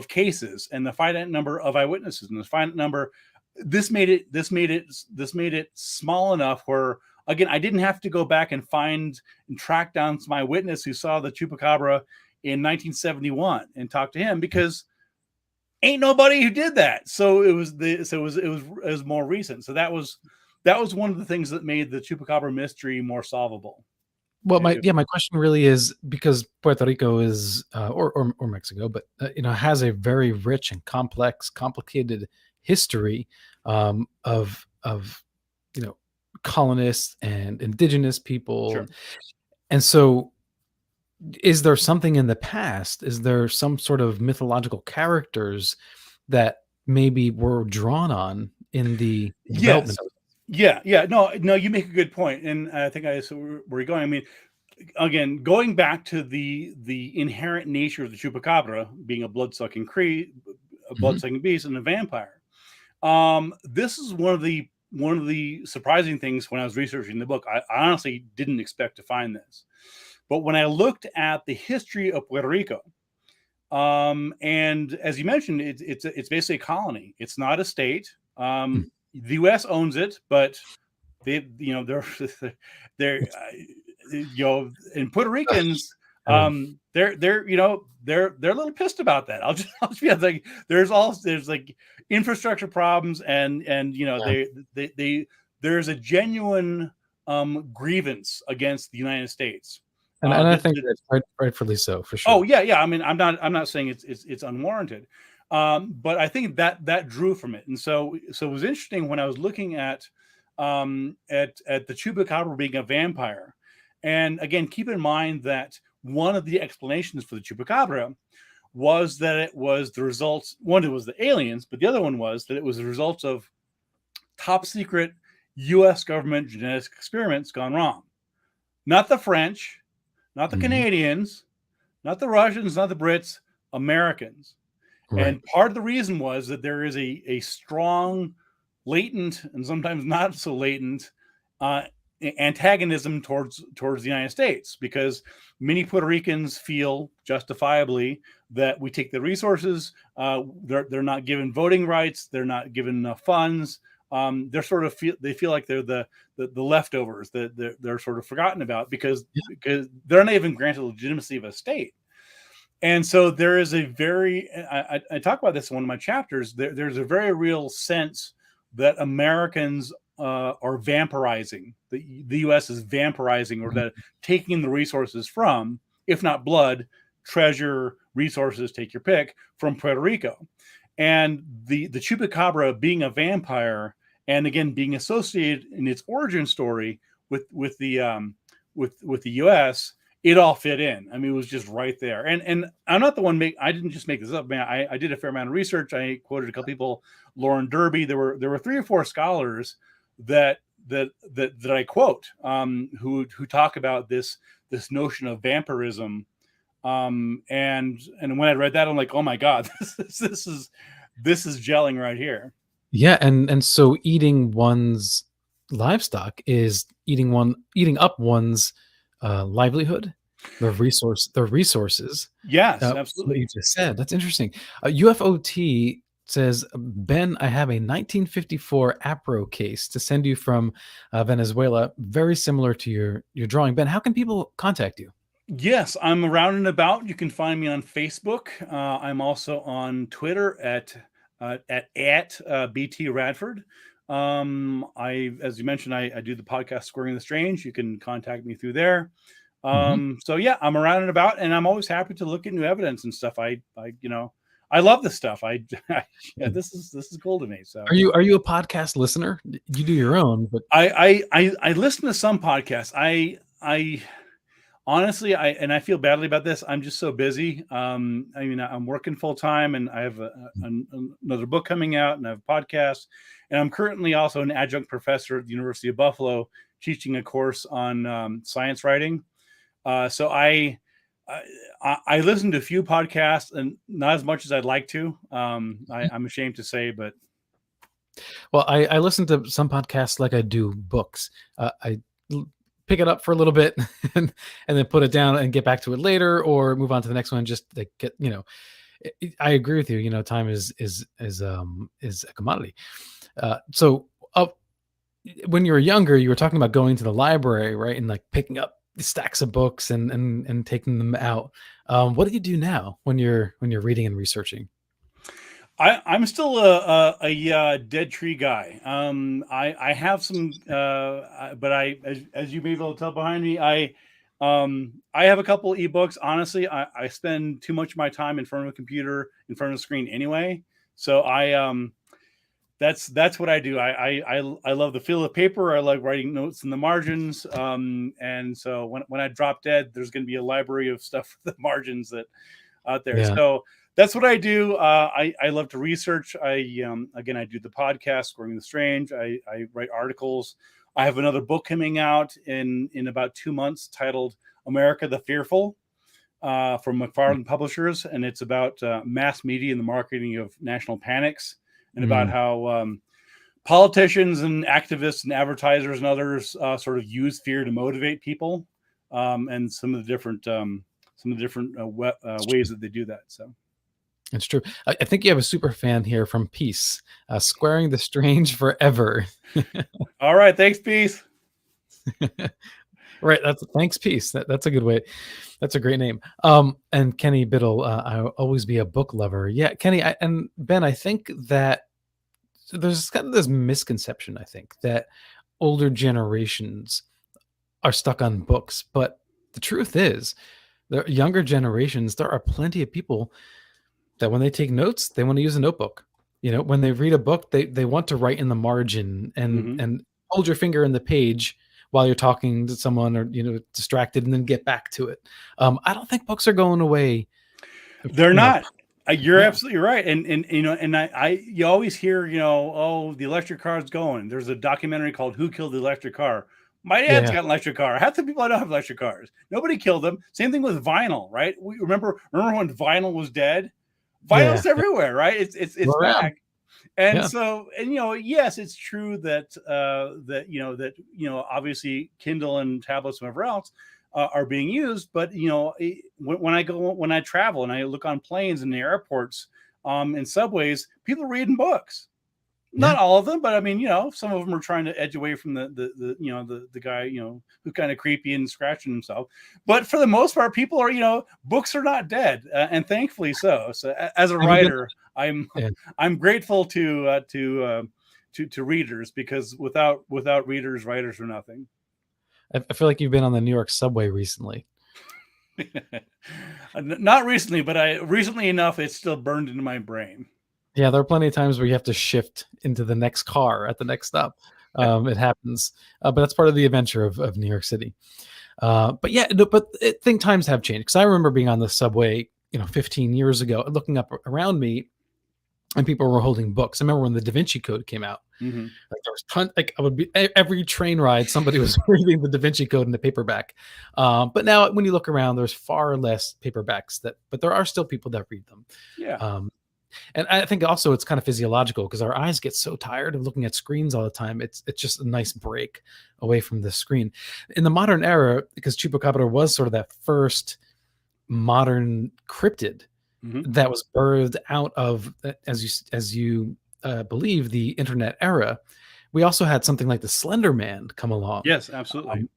cases and the finite number of eyewitnesses and the finite number, this made it small enough where, again, I didn't have to go back and find and track down some eyewitness who saw the Chupacabra in 1971 and talk to him, because ain't nobody who did that. So it was more recent. So that was one of the things that made the Chupacabra mystery more solvable. Well, my question really is, because Puerto Rico is or Mexico, but has a very rich and complex, complicated history of colonists and indigenous people. Sure. And so, is there something in the past? Is there some sort of mythological characters that maybe were drawn on in the Yes. development. Yeah. No, you make a good point, and I think I so where we're going. I mean, again, going back to the inherent nature of the chupacabra being a blood-sucking beast and a vampire. This is one of the surprising things when I was researching the book. I honestly didn't expect to find this, but when I looked at the history of Puerto Rico, and as you mentioned, it's basically a colony. It's not a state. The U.S. owns it, but they're and Puerto Ricans, they're a little pissed about that. I'll just be like, there's like infrastructure problems, and there's a genuine grievance against the United States. And I think that's rightfully so, for sure. Oh yeah. I mean, I'm not saying it's unwarranted, but I think that drew from it, and so it was interesting when I was looking at the Chupacabra being a vampire, and again, keep in mind that one of the explanations for the Chupacabra was that it was the results. One, it was the aliens, but the other one was that it was the results of top secret U.S. government genetic experiments gone wrong. Not the French. Not the Canadians, not the Russians, not the Brits, Americans. Right. And part of the reason was that there is a strong, latent, and sometimes not so latent antagonism towards the United States, because many Puerto Ricans feel justifiably that we take the resources, they're not given voting rights, they're not given enough funds. They feel like they're the leftovers, that they're sort of forgotten about because they're not even granted legitimacy of a state. And so there is a very, I talk about this in one of my chapters, there's a very real sense that Americans are vampirizing, the U.S. is vampirizing, or that taking the resources from, if not blood, treasure, resources, take your pick, from Puerto Rico. And the Chupacabra being a vampire, and again being associated in its origin story with the U.S., it all fit in. I mean, it was just right there. And I'm not the one I didn't just make this up, man. I did a fair amount of research. I quoted a couple people, Lauren Derby. There were 3 or 4 scholars that I quote, who talk about this notion of vampirism. And when I read that, I'm like, oh my God, this is gelling right here. Yeah, and so eating one's livestock is eating up one's livelihood, their resources. Yes, absolutely. What you just said. That's interesting. UFOT says, Ben, I have a 1954 APRO case to send you from Venezuela, very similar to your drawing. Ben, how can people contact you? Yes, I'm around and about. You can find me on Facebook. I'm also on Twitter at BT Radford. As you mentioned, I do the podcast Squaring the Strange. You can contact me through there. So yeah, I'm around and about, and I'm always happy to look at new evidence and stuff. I love this stuff. This is cool to me. So are you a podcast listener? You do your own, but I listen to some podcasts. I honestly, I feel badly about this. I'm just so busy. I mean, I'm working full time, and I have another book coming out, and I have a podcast, and I'm currently also an adjunct professor at the University of Buffalo, teaching a course on science writing. So I listen to a few podcasts, and not as much as I'd like to. I'm ashamed to say, but well, I listen to some podcasts like I do books. I pick it up for a little bit and then put it down and get back to it later, or move on to the next one. Just like get, I agree with you. Time is a commodity. So when you were younger, you were talking about going to the library, right? And like picking up stacks of books and taking them out. What do you do now when you're reading and researching? I'm still a dead tree guy. I have some, but as you may be able to tell behind me, I have a couple of ebooks. Honestly, I spend too much of my time in front of a computer, in front of a screen anyway. So that's what I do. I love the feel of paper. I like writing notes in the margins. And so when I drop dead, there's going to be a library of stuff for the margins that out there. Yeah. So that's what I do. I love to research. Again, I do the podcast, Scoring the Strange. I write articles. I have another book coming out in about 2 months titled America the Fearful, from McFarland Publishers. And it's about mass media and the marketing of national panics, and about how politicians and activists and advertisers and others sort of use fear to motivate people, and some of the different ways that they do that. So it's true. I think you have a super fan here from Peace, Squaring the Strange Forever. All right, thanks, Peace. Right, thanks, Peace. That's a good way. That's a great name. And Kenny Biddle, I'll always be a book lover. Yeah, Kenny and Ben, I think that there's kind of this misconception, I think, that older generations are stuck on books, but the truth is, the younger generations, there are plenty of people that when they take notes, they want to use a notebook. When they read a book, they want to write in the margin and hold your finger in the page while you're talking to someone, or distracted, and then get back to it. I don't think books are going away. They're not. You're absolutely right. And you always hear, oh, the electric car's going. There's a documentary called Who Killed the Electric Car? My dad's got an electric car. Half the people I know have electric cars. Nobody killed them. Same thing with vinyl, right? We remember when vinyl was dead? Vinyl's everywhere, right? It's back. And so, yes, it's true that obviously Kindle and tablets and whatever else are being used. But, when I travel and I look on planes and the airports, and subways, people are reading books. Not all of them, but I mean, some of them are trying to edge away from the guy, who's kind of creepy and scratching himself. But for the most part, people are, books are not dead, and thankfully so. So as a writer, I'm grateful to readers, because without readers, writers are nothing. I feel like you've been on the New York subway recently. Not recently, but recently enough, it's still burned into my brain. Yeah, there are plenty of times where you have to shift into the next car at the next stop. It happens, but that's part of the adventure of New York City. But I think times have changed, because I remember being on the subway, 15 years ago, looking up around me, and people were holding books. I remember when the Da Vinci Code came out. Like there was I would be every train ride, somebody was reading the Da Vinci Code in the paperback. But now when you look around, there's far less paperbacks but there are still people that read them. Yeah. And I think also it's kind of physiological, because our eyes get so tired of looking at screens all the time. It's just a nice break away from the screen. In the modern era, because Chupacabra was sort of that first modern cryptid that was birthed out of, as you believe, the internet era, we also had something like the Slender Man come along. Yes, absolutely.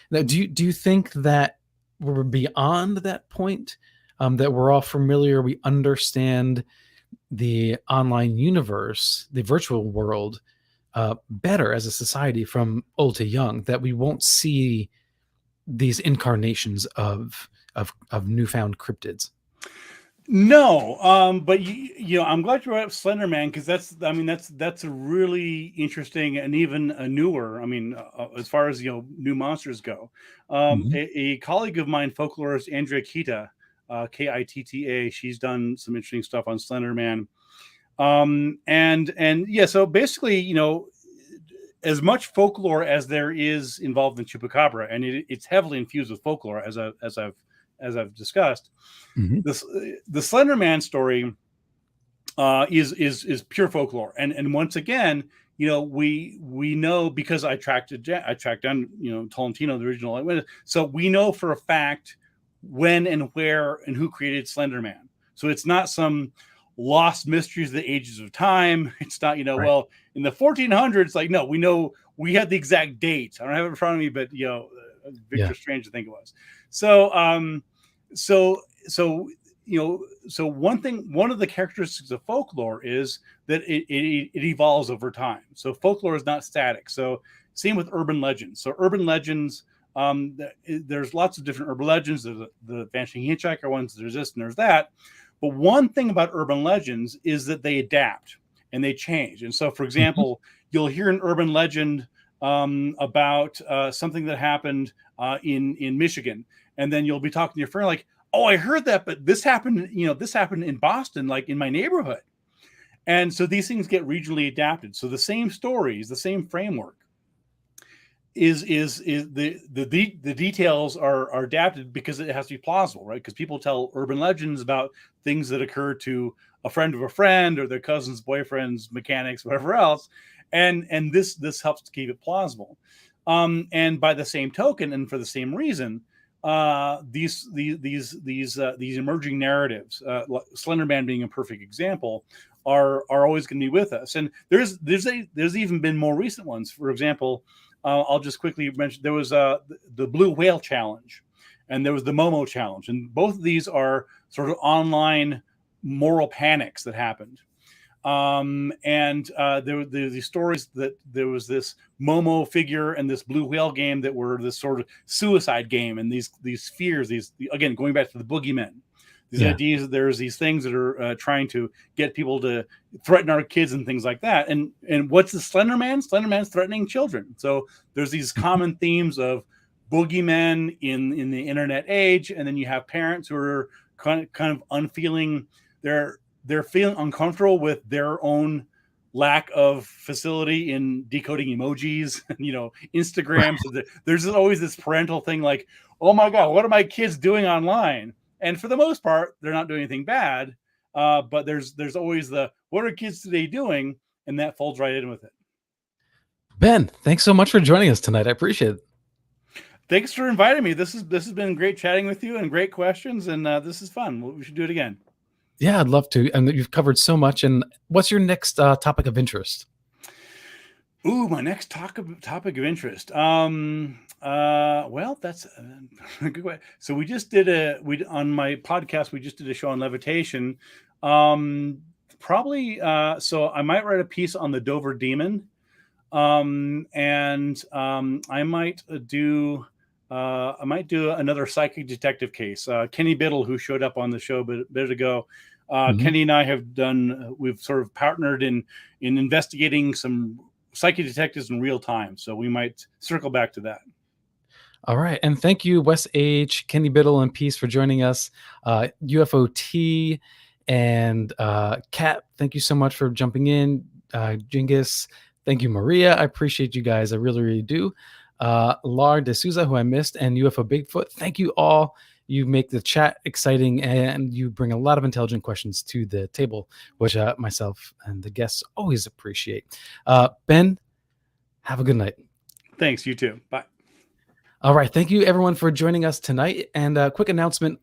Now, do you think that we're beyond that point, that we're all familiar, we understand the online universe, the virtual world, better as a society from old to young, that we won't see these incarnations of newfound cryptids? No, but I'm glad you brought up Slender Man, because that's a really interesting and even a newer. As far as new monsters go, a colleague of mine, folklorist Andrea Kita, Kitta, she's done some interesting stuff on Slender Man, so basically, as much folklore as there is involved in Chupacabra, and it's heavily infused with folklore, as I've discussed. The Slender Man story is pure folklore, and once again, we know, because I tracked down Tolentino, the original eyewitness, so we know for a fact when and where and who created Slender Man. So it's not some lost mysteries of the ages of time. It's not, right. Well, in the 1400s, like, no, we know, we had the exact date. I don't have it in front of me, but Victor Strange, I think it was. So one of the characteristics of folklore is that it evolves over time. So folklore is not static. So same with urban legends. So urban legends, there's lots of different urban legends. There's the vanishing hitchhiker ones. There's this and there's that. But one thing about urban legends is that they adapt and they change. And so, for example, you'll hear an urban legend about something that happened in Michigan, and then you'll be talking to your friend like, oh, I heard that, but this happened, this happened in Boston, like in my neighborhood. And so these things get regionally adapted. So the same stories, the same framework is the details are adapted because it has to be plausible, right? Because people tell urban legends about things that occur to a friend of a friend or their cousin's boyfriend's mechanics, whatever else. And this helps to keep it plausible. And by the same token, and for the same reason, these emerging narratives, Slender Man being a perfect example, are always going to be with us. And there's even been more recent ones. For example, I'll just quickly mention there was the Blue Whale Challenge, and there was the Momo Challenge, and both of these are sort of online moral panics that happened. There were these stories that there was this Momo figure and this blue whale game that were this sort of suicide game, and these fears, again, going back to the boogeymen, these ideas that there's these things that are trying to get people to threaten our kids and things like that. And what's the Slender Man? Slender Man's threatening children. So there's these common themes of boogeymen in the internet age, and then you have parents who are kind of unfeeling. They're feeling uncomfortable with their own lack of facility in decoding emojis, Instagram. So there's always this parental thing like, oh my God, what are my kids doing online? And for the most part, they're not doing anything bad. But there's always what are kids today doing? And that folds right in with it. Ben, thanks so much for joining us tonight. I appreciate it. Thanks for inviting me. This has been great chatting with you and great questions. And this is fun. We should do it again. Yeah, I'd love to. And you've covered so much. And what's your next topic of interest? Ooh, my next topic of interest. Well, that's a good way. So we just did on my podcast, we just did a show on levitation. Probably, so I might write a piece on the Dover Demon. I might do another psychic detective case. Kenny Biddle, who showed up on the show a bit ago. Kenny and I we've sort of partnered in investigating some psychic detectives in real time. So we might circle back to that. All right. And thank you, Wes H., Kenny Biddle, and Peace for joining us. UFOT and Kat, thank you so much for jumping in. Genghis, thank you, Maria. I appreciate you guys. I really, really do. Lar De Souza, who I missed, and UFO Bigfoot, thank you all. You make the chat exciting, and you bring a lot of intelligent questions to the table, which myself and the guests always appreciate. Ben, have a good night. Thanks. You too. Bye. All right. Thank you, everyone, for joining us tonight. And a quick announcement,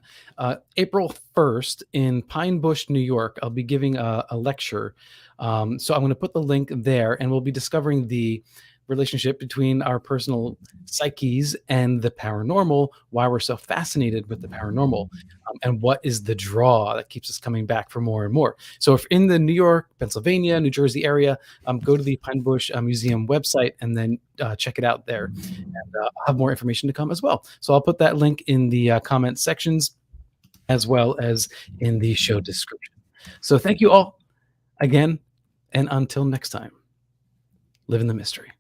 April 1st in Pine Bush, New York, I'll be giving a lecture. So I'm going to put the link there, and we'll be discovering the relationship between our personal psyches and the paranormal, why we're so fascinated with the paranormal, and what is the draw that keeps us coming back for more and more. So if in the New York, Pennsylvania, New Jersey area, go to the Pine Bush Museum website and then check it out there. And I'll have more information to come as well. So I'll put that link in the comment sections as well as in the show description. So thank you all again, and until next time, live in the mystery.